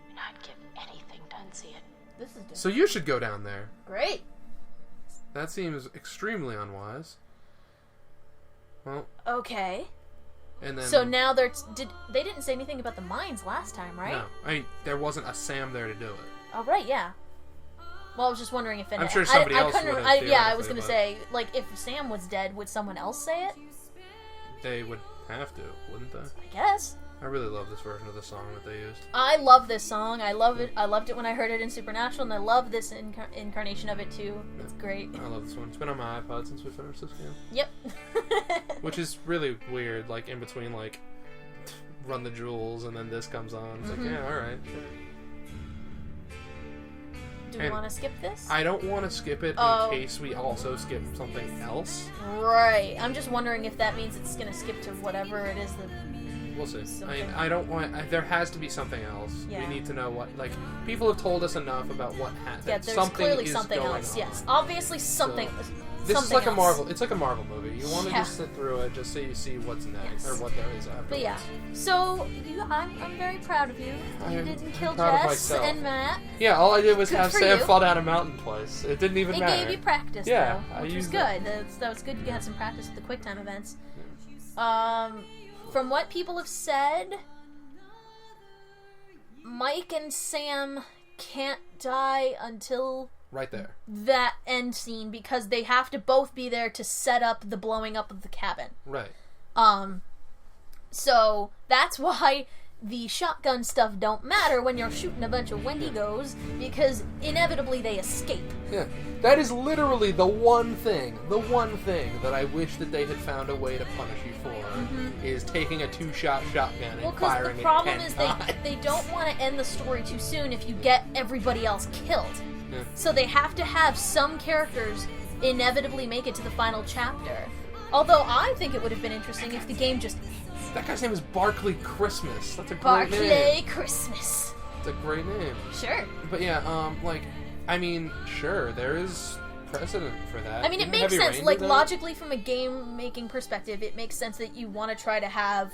and I'd give anything to unsee it. This is different. So you should go down there. Great. That seems extremely unwise. Well, Okay. and then... So now they didn't say anything about the mines last time, right? No. There wasn't a Sam there to do it. Oh, right, yeah. Well, I was just wondering if... I'm sure somebody else would have, Yeah, I was going to theoretically, say, like, if Sam was dead, would someone else say it? They would have to, wouldn't they? I guess. I really love this version of the song that they used. I love this song. I love it. I loved it when I heard it in Supernatural, and I love this incarnation of it too. It's great. I love this one. It's been on my iPod since we finished this game. Yep. Which is really weird, like, in between, like, Run the Jewels, and then this comes on. It's like, yeah, alright, sure. Do we want to skip this? I don't want to skip it in case we also skip something else. Right. I'm just wondering if that means it's going to skip to whatever it is that... We'll see. I mean, I don't want... there has to be something else. Yeah. We need to know what... Like, people have told us enough about what happened. Yeah, there's clearly something else. On. Yes. Obviously something... So, this is like else. a Marvel... It's like a Marvel movie. You want to just sit through it just so you see what's next. Or what there is afterwards. But yeah. So, I'm very proud of you. You didn't kill proud of Jess myself. and Matt. Yeah, all I did was have Sam you. fall down a mountain twice. It didn't even matter. It gave you practice, yeah, though, which was good. That was good you had some practice with the QuickTime events. Yeah. From what people have said, Mike and Sam can't die until... Right there. That end scene, because they have to both be there to set up the blowing up of the cabin. Right. So that's why the shotgun stuff don't matter when you're shooting a bunch of Wendigos, because inevitably they escape. Yeah. That is literally the one thing that I wish that they had found a way to punish you for, is taking a 2-shot shotgun and firing it 10 times. Well, because the problem is they don't want to end the story too soon if you get everybody else killed. Yeah. So they have to have some characters inevitably make it to the final chapter. Although I think it would have been interesting if the game just... That guy's name is Barclay Christmas. That's a great name. Barclay Christmas. It's a great name. Sure. But yeah, I mean, sure, there is precedent for that. I mean, it makes sense. Like, logically, from a game-making perspective, it makes sense that you want to try to have...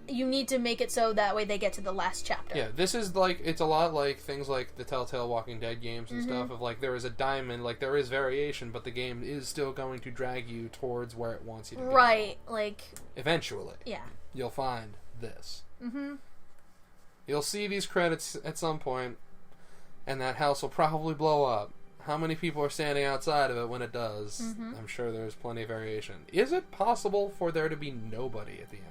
You need to make it so that way they get to the last chapter. Yeah, this is, like, it's a lot like things like the Telltale Walking Dead games and stuff, of, like, there is a diamond, like, there is variation, but the game is still going to drag you towards where it wants you to be. Right, like... Eventually. Yeah. You'll find this. You'll see these credits at some point, and that house will probably blow up. How many people are standing outside of it when it does? I'm sure there's plenty of variation. Is it possible for there to be nobody at the end?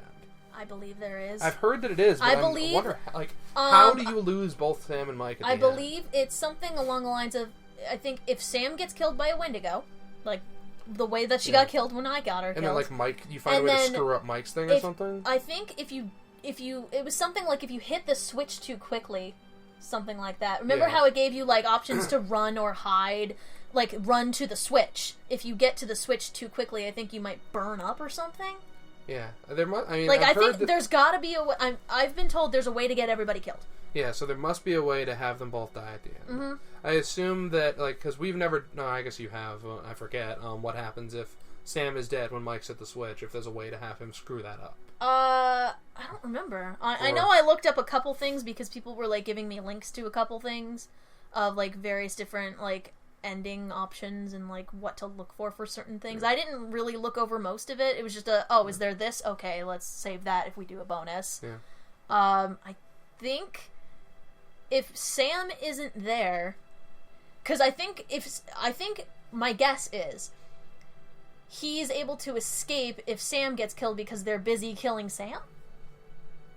I believe there is. I've heard that it is, but I wonder, like, how do you lose both Sam and Mike at the end? I believe it's something along the lines of, I think if Sam gets killed by a Wendigo, like the way that she got killed when I got her killed. And then, like, Mike, you find a way to screw up Mike's thing or something? I think if you, it was something like if you hit the switch too quickly, something like that. Remember how it gave you, like, options to run or hide? Like, run to the switch. If you get to the switch too quickly, I think you might burn up or something. Yeah, there must. I mean, like, I think there's got to be a way. I've been told there's a way to get everybody killed. Yeah, so there must be a way to have them both die at the end. I assume that, like, because we've never. No, I guess you have. I forget. What happens if Sam is dead when Mike's at the switch? If there's a way to have him screw that up. I don't remember. I know I looked up a couple things because people were, like, giving me links to a couple things of, like, various different, like, ending options and, like, what to look for certain things. I didn't really look over most of it. It was just is there this? Okay, let's save that if we do a bonus. Yeah. I think if Sam isn't there, because I think my guess is he's able to escape if Sam gets killed because they're busy killing Sam.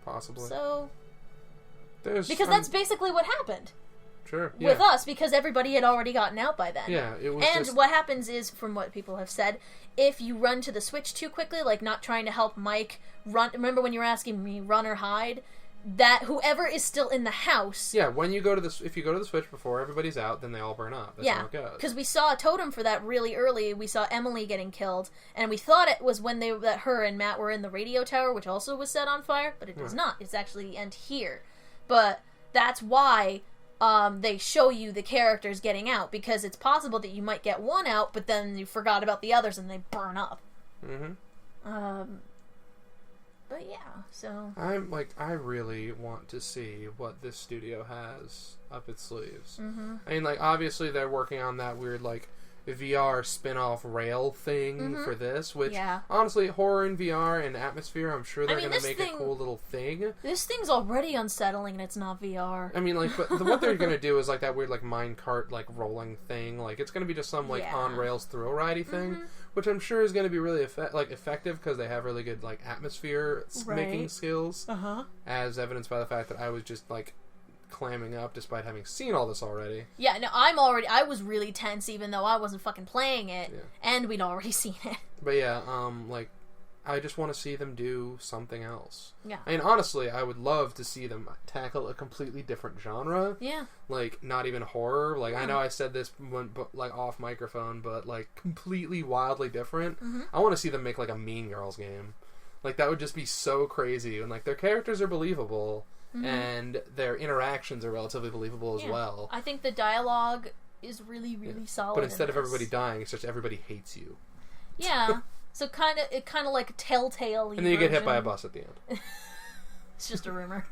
Possibly. So that's basically what happened. Sure. Yeah. With us, because everybody had already gotten out by then. Yeah, it was. And what happens is, from what people have said, if you run to the switch too quickly, like not trying to help Mike run. Remember when you were asking me run or hide? That whoever is still in the house. Yeah, when you go to if you go to the switch before everybody's out, then they all burn up. That's how it goes. Because we saw a totem for that really early. We saw Emily getting killed, and we thought it was when that her and Matt were in the radio tower, which also was set on fire, but it does not. It's actually the end here. But that's why. They show you the characters getting out, because it's possible that you might get one out, but then you forgot about the others and they burn up. But yeah, so... I really want to see what this studio has up its sleeves. I mean, like, obviously they're working on that weird, like, VR spin-off rail thing for this, which, honestly, horror in VR and atmosphere, I'm sure they're going to make a cool little thing. This thing's already unsettling and it's not VR. I mean, like, but what they're going to do is, like, that weird, like, minecart, like, rolling thing. Like, it's going to be just some, like, on-rails thrill-ridey thing, which I'm sure is going to be really effective because they have really good like atmosphere making skills, as evidenced by the fact that I was just like clamming up despite having seen all this already. Yeah, no, I was really tense even though I wasn't fucking playing it, and we'd already seen it. But yeah, like, I just want to see them do something else. Yeah. I mean, honestly, I would love to see them tackle a completely different genre. Yeah. Like, not even horror. Like, I know I said this like off microphone, but like completely wildly different. I want to see them make like a Mean Girls game. Like, that would just be so crazy. And like, their characters are believable. And their interactions are relatively believable as well. I think the dialogue is really, really solid. But instead of everybody dying, it's just everybody hates you. Yeah. So kind of like a telltale. And then you get hit by a bus at the end. It's just a rumor.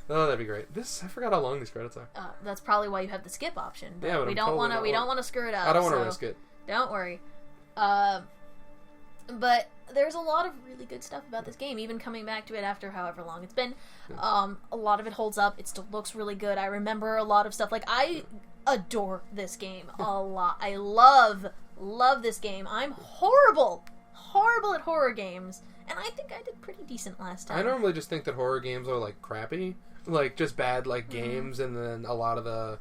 Oh, that'd be great. I forgot how long these credits are. That's probably why you have the skip option. But yeah, but we don't want to screw it up. I don't want to risk it. Don't worry. But there's a lot of really good stuff about this game, even coming back to it after however long it's been. A lot of it holds up. It still looks really good. I remember a lot of stuff. Like, I adore this game a lot. I love this game. I'm horrible at horror games, and I think I did pretty decent last time. I normally just think that horror games are, like, crappy. Like, just bad, like, games, and then a lot of the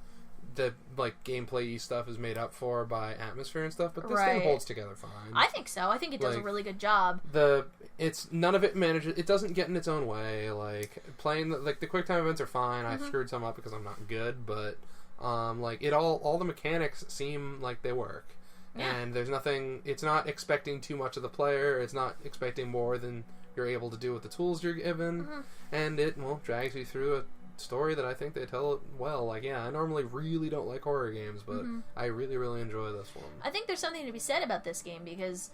like gameplay stuff is made up for by atmosphere and stuff, but this thing holds together fine. I think so. I think it does a really good job. None of it manages. It doesn't get in its own way. Like playing the quick time events are fine. I screwed some up because I'm not good, but like it all the mechanics seem like they work. Yeah. And there's nothing. It's not expecting too much of the player. It's not expecting more than you're able to do with the tools you're given, and it drags you through a story that I think they tell it well. Like, yeah, I normally really don't like horror games, but I really, really enjoy this one. I think there's something to be said about this game because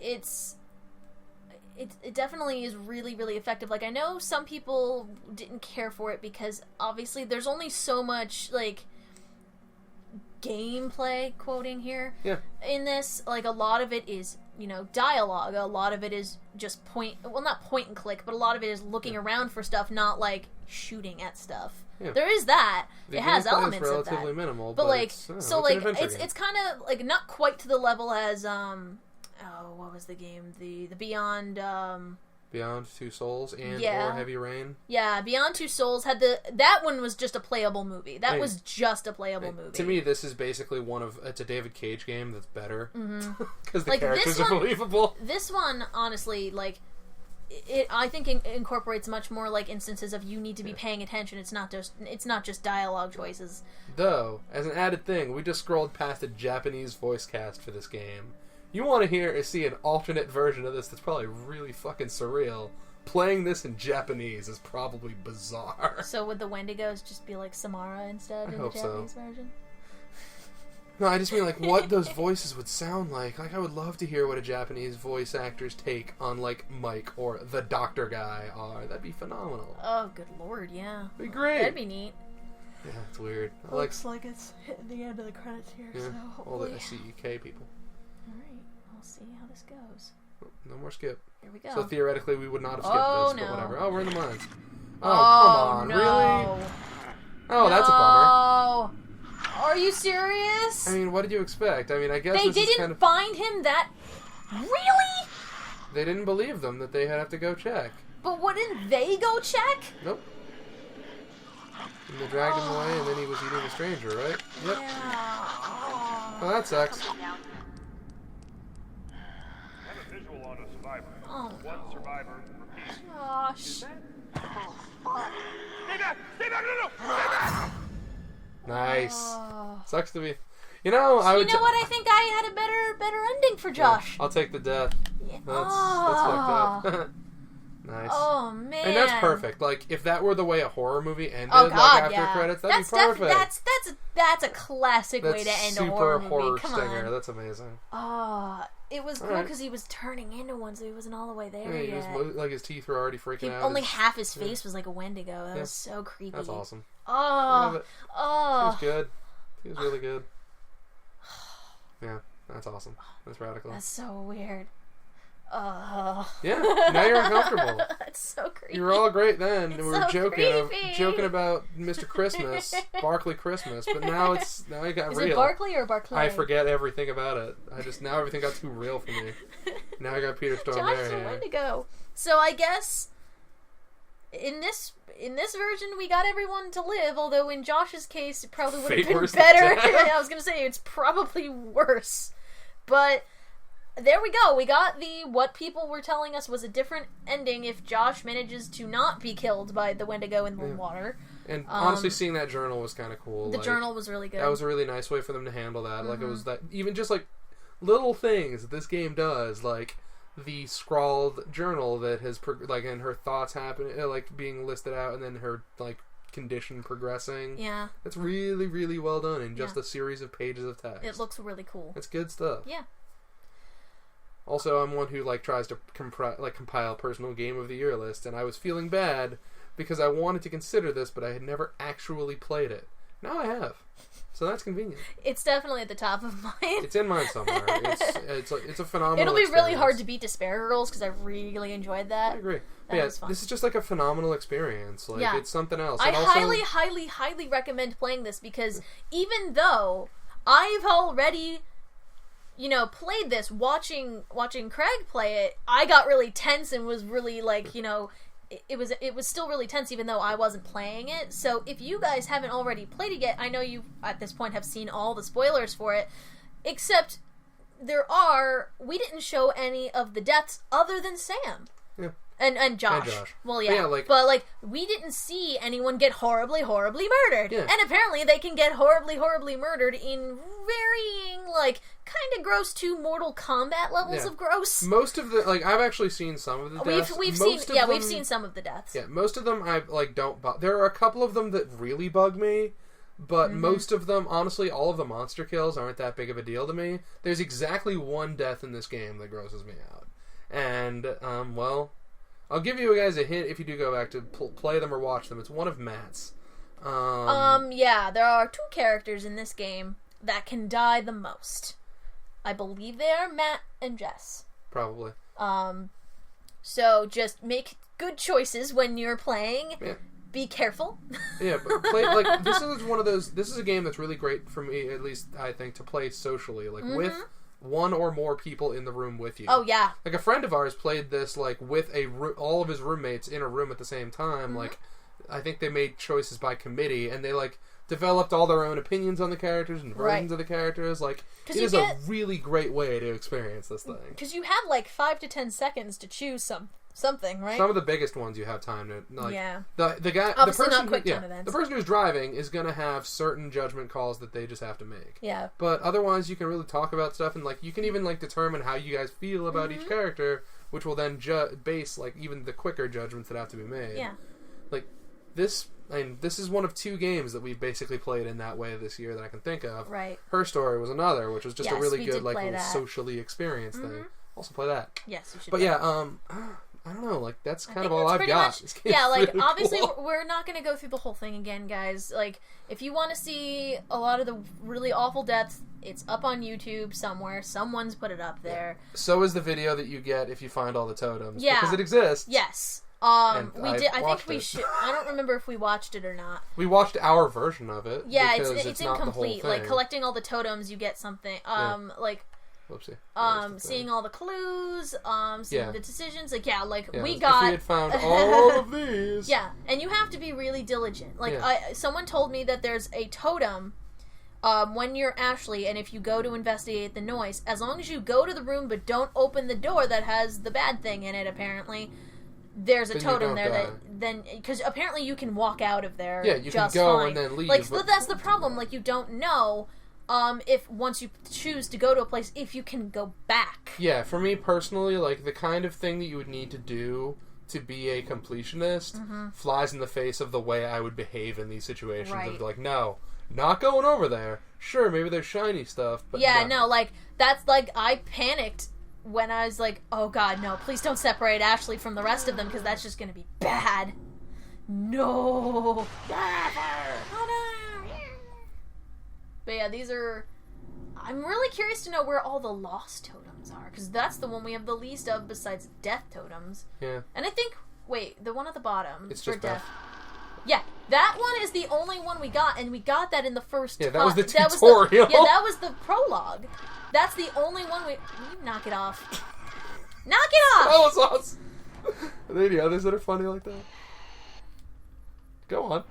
it definitely is really, really effective. Like, I know some people didn't care for it because obviously there's only so much like gameplay quoting here in this. Like, a lot of it is dialogue. A lot of it is just not point and click, but a lot of it is looking around for stuff, not like shooting at stuff. Yeah. There is that. It has elements of that. Relatively minimal, but like, it's kind of like not quite to the level as what was the game? The Beyond Two Souls and or Heavy Rain. Yeah, Beyond Two Souls had that one was just a playable movie. That was just a playable movie. To me, this is basically it's a David Cage game that's better because the characters are believable. This one, honestly, like I think incorporates much more like instances of you need to be paying attention. It's not just dialogue choices. Though, as an added thing, we just scrolled past a Japanese voice cast for this game. You want to see an alternate version of this that's probably really fucking surreal. Playing this in Japanese is probably bizarre. So would the Wendigos just be like Samara instead in the Japanese version? No, I just mean like what those voices would sound like. Like, I would love to hear what a Japanese voice actor's take on like Mike or the doctor guy are. That'd be phenomenal. Oh, good lord, yeah. That'd be great. That'd be neat. Yeah, it's weird. Looks like it's hitting the end of the credits here, so all the SEK people. Alright, we'll see how this goes. No more skip. Here we go. So theoretically we would not have skipped this, but whatever. Oh, we're in the mines. Oh, come on, no. Really? Oh, that's a bummer. Are you serious? I mean, what did you expect? I mean, I guess they didn't find him that... Really? They didn't believe them that they had to go check. But wouldn't they go check? Nope. And they dragged him away, and then he was eating a stranger, right? Yep. Yeah. Well, that sucks. Have a visual on a survivor. Oh, One survivor. Repeat. Josh. Stay back! Stay back! No! Stay back! Nice. Sucks to be. You know what? I think I had a better ending for Josh. Yeah, I'll take the death. Yeah. That's fucked up. Nice. Oh man. And that's perfect. Like, if that were the way a horror movie ended, after credits, that'd be perfect. That's a classic way to end a horror movie. Super horror Come stinger. on. That's amazing. It was cool because he was turning into one, so he wasn't all the way there yet. He was, like, his teeth were already freaking out. Only half his face was like a Wendigo. That was so creepy. That's awesome. I love it. He was good. He was really good. Yeah, that's awesome. That's radical. That's so weird. Yeah, now you're uncomfortable. That's so creepy. You were all great then. It's We were so joking about Mr. Christmas, Barkley Christmas, but now it got real. Is it Barkley or Barclay? I forget everything about it. Now everything got too real for me. Now I got Peter Stormare Josh's a here. Wendigo. So I guess in this version we got everyone to live, although in Josh's case it probably would have been better. I was gonna say it's probably worse. But there we go. We got what people were telling us was a different ending if Josh manages to not be killed by the Wendigo in the water. And honestly, seeing that journal was kind of cool. The journal was really good. That was a really nice way for them to handle that. Like, it was that, even just like little things that this game does, like the scrawled journal that has, and her thoughts happening, like being listed out, and then her, like, condition progressing. Yeah. It's really, really well done in just a series of pages of text. It looks really cool. It's good stuff. Yeah. Also, I'm one who tries to compile personal Game of the Year list, and I was feeling bad because I wanted to consider this, but I had never actually played it. Now I have, so that's convenient. It's definitely at the top of mine. It's in mine somewhere. It's a phenomenal. It'll be experience. really hard to beat Despair Girls because I really enjoyed that. I agree. Was fun. This is just like a phenomenal experience. Like it's something else. I and also, highly recommend playing this because even though I've already, played this, watching Craig play it, I got really tense and was really it was still really tense even though I wasn't playing it. So if you guys haven't already played it yet, I know you at this point have seen all the spoilers for it, except we didn't show any of the deaths other than Sam. Yeah. And Josh. And Josh. Well, yeah. But we didn't see anyone get horribly, horribly murdered. Yeah. And apparently they can get horribly, horribly murdered in varying, kind of gross to Mortal Kombat levels of gross. Most of the, I've actually seen some of the deaths. We've seen some of the deaths. Yeah, most of them I, don't... There are a couple of them that really bug me, but most of them, honestly, all of the monster kills aren't that big of a deal to me. There's exactly one death in this game that grosses me out. And, I'll give you guys a hint if you do go back to play them or watch them. It's one of Matt's. Yeah, there are two characters in this game that can die the most. I believe they are Matt and Jess. Probably. So just make good choices when you're playing. Yeah. Be careful. Yeah, but play, this is one of those, this is a game that's really great for me, at least I think, to play socially, with one or more people in the room with you. Oh, yeah. Like, a friend of ours played this, with all of his roommates in a room at the same time. I think they made choices by committee, and they, developed all their own opinions on the characters and versions of the characters. It is a really great way to experience this thing. Because you have, 5 to 10 seconds to choose something, right? Some of the biggest ones you have time to, the guy, obviously the person, not quick time events. The person who's driving is going to have certain judgment calls that they just have to make. Yeah. But otherwise, you can really talk about stuff, and you can even determine how you guys feel about each character, which will then base even the quicker judgments that have to be made. Yeah. This is one of two games that we've basically played in that way this year that I can think of. Right. Her Story was another, which was just a really good little that. socially experienced thing. Also play that. Yes, you should. But I don't know, that's kind of all I've got. Really obviously cool. We're not going to go through the whole thing again, guys. If you want to see a lot of the really awful deaths, it's up on YouTube somewhere. Someone's put it up there. So is the video that you get if you find all the totems. Yeah. Because it exists. Yes. I think we should. I don't remember if we watched it or not. We watched our version of it. Yeah, it's incomplete. Collecting all the totems, you get something. Whoopsie. Seeing all the clues, seeing the decisions. we got. If we had found all of these. Yeah, and you have to be really diligent. Someone told me that there's a totem. When you're Ashley, and if you go to investigate the noise, as long as you go to the room but don't open the door that has the bad thing in it, apparently. There's a totem there because apparently you can walk out of there. Yeah, you just can go fine. and then leave. But that's the problem. You don't know if once you choose to go to a place, if you can go back. Yeah, for me personally, the kind of thing that you would need to do to be a completionist flies in the face of the way I would behave in these situations. Right. Of no, not going over there. Sure, maybe there's shiny stuff, but that's I panicked. When I was oh god, no, please don't separate Ashley from the rest of them because that's just going to be bad. No. Oh, no. But yeah, these are... I'm really curious to know where all the lost totems are, because that's the one we have the least of besides death totems. Yeah. And I think, wait, the one at the bottom It's for just death. Yeah, that one is the only one we got, and we got that in the first. Yeah, that was the tutorial. That was the prologue. That's the only one we. You knock it off. Knock it off. That was awesome. Are there any others that are funny like that? Go on.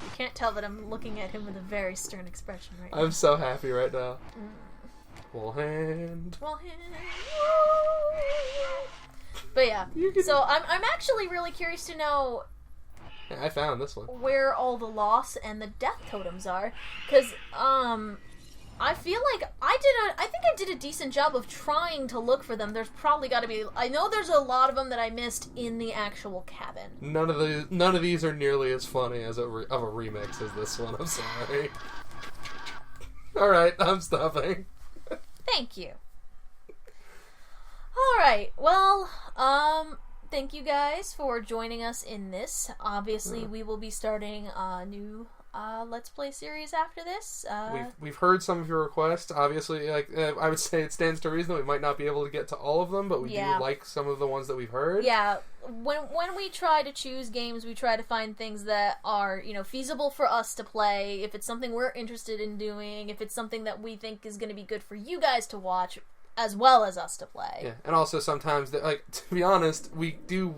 You can't tell that I'm looking at him with a very stern expression right now. I'm so happy right now. Full hand. Full hand. But yeah, so I'm actually really curious to know. Yeah, I found this one. Where all the loss and the death totems are, because I feel like I think I did a decent job of trying to look for them. There's probably got to be. I know there's a lot of them that I missed in the actual cabin. None of these are nearly as funny as of a remix as this one. I'm sorry. All right, I'm stopping. Thank you. Alright, well, thank you guys for joining us in this. Obviously, we will be starting a new Let's Play series after this. We've heard some of your requests. Obviously, I would say it stands to reason that we might not be able to get to all of them, but we do like some of the ones that we've heard. Yeah, when we try to choose games, we try to find things that are, feasible for us to play. If it's something we're interested in doing, if it's something that we think is going to be good for you guys to watch, as well as us to play. Yeah, and also sometimes, to be honest, we do,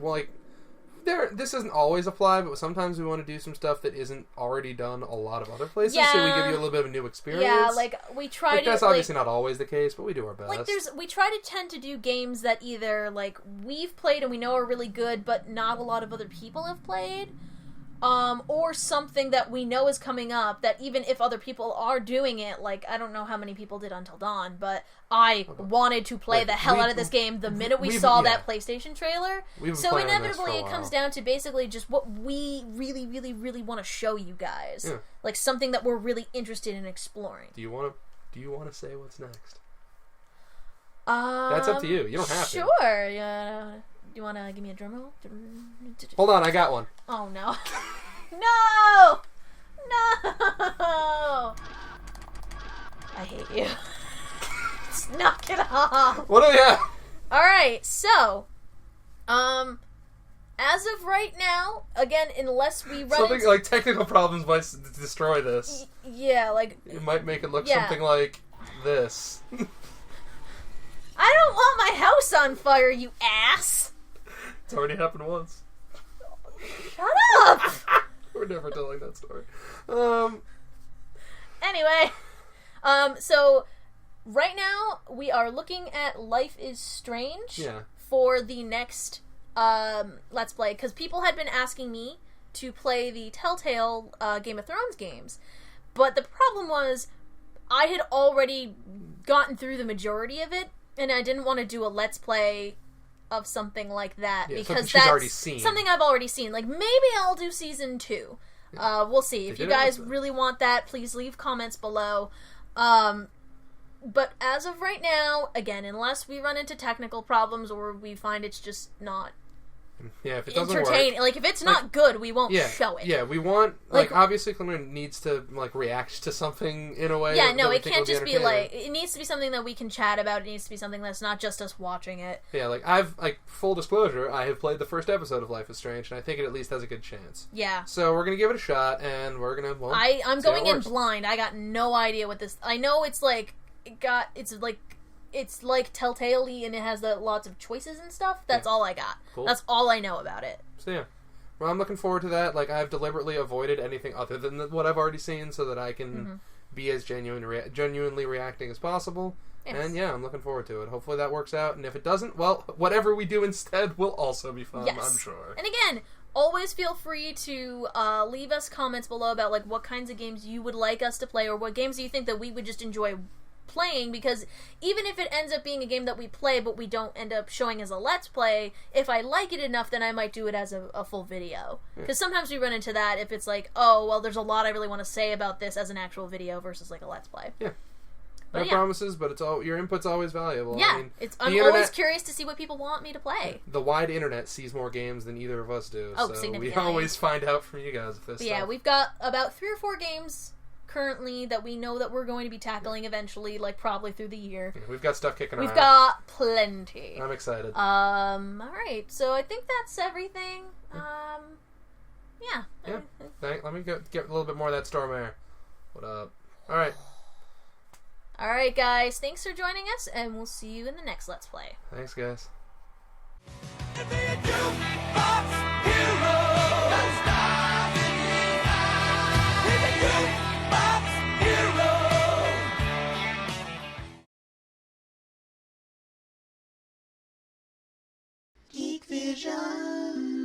this doesn't always apply, but sometimes we want to do some stuff that isn't already done a lot of other places, so we give you a little bit of a new experience. Yeah, we try to... That's obviously not always the case, but we do our best. We try to tend to do games that either, we've played and we know are really good, but not a lot of other people have played, or something that we know is coming up that even if other people are doing it, I don't know how many people did Until Dawn, but I wanted to play the hell out of this game the minute we saw that PlayStation trailer. So inevitably it comes down to basically just what we really, really, really want to show you guys. Yeah. Something that we're really interested in exploring. Do you want to say what's next? That's up to you. You don't have to. Sure, yeah. You want to give me a drum roll? Hold on, I got one. Oh, no. No! No! I hate you. Just knock it off. What do we have? Alright, so, as of right now, again, unless we run something like technical problems might destroy this. Yeah, it might make it look something like this. I don't want my house on fire, you ass! It's already happened once. Shut up! We're never telling that story. Anyway, so right now we are looking at Life is Strange for the next Let's Play, because people had been asking me to play the Telltale Game of Thrones games, but the problem was I had already gotten through the majority of it, and I didn't want to do a Let's Play of something like that, because that's already seen. Something I've already seen. Maybe I'll do season 2. We'll see. If you guys really want that, please leave comments below. But as of right now, again, unless we run into technical problems or we find it's just not if it doesn't entertaining, work, if it's not good, we won't show it. Yeah, we want obviously Calluna needs to react to something in a way. Yeah, no, it can't just be it needs to be something that we can chat about. It needs to be something that's not just us watching it. Yeah, I've full disclosure, I have played the first episode of Life is Strange, and I think it at least has a good chance. Yeah. So we're gonna give it a shot, and we're gonna. I'm going in blind. I got no idea what this. I know it's it's like Telltale-y and it has lots of choices and stuff. That's all I got. Cool. That's all I know about it. So yeah. Well, I'm looking forward to that. I've deliberately avoided anything other than what I've already seen so that I can be as genuinely reacting as possible. Yes. And yeah, I'm looking forward to it. Hopefully that works out. And if it doesn't, well, whatever we do instead will also be fun, yes. I'm sure. And again, always feel free to leave us comments below about what kinds of games you would like us to play, or what games do you think that we would just enjoy playing, because even if it ends up being a game that we play but we don't end up showing as a Let's Play, if I like it enough, then I might do it as a full video. Because sometimes we run into that if it's there's a lot I really want to say about this as an actual video versus a Let's Play. Yeah. No promises, but your input's always valuable. Yeah, I'm always curious to see what people want me to play. The wide internet sees more games than either of us do, so we significantly. always find out from you guys if this stuff. Yeah, we've got about 3 or 4 games currently that we know that we're going to be tackling eventually, like probably through the year. Yeah, we've got stuff kicking around. We've got plenty. I'm excited. Alright, so I think that's everything. Yeah. Let me get a little bit more of that storm air. What up? Alright. Alright, guys. Thanks for joining us, and we'll see you in the next Let's Play. Thanks, guys. Geek Vision.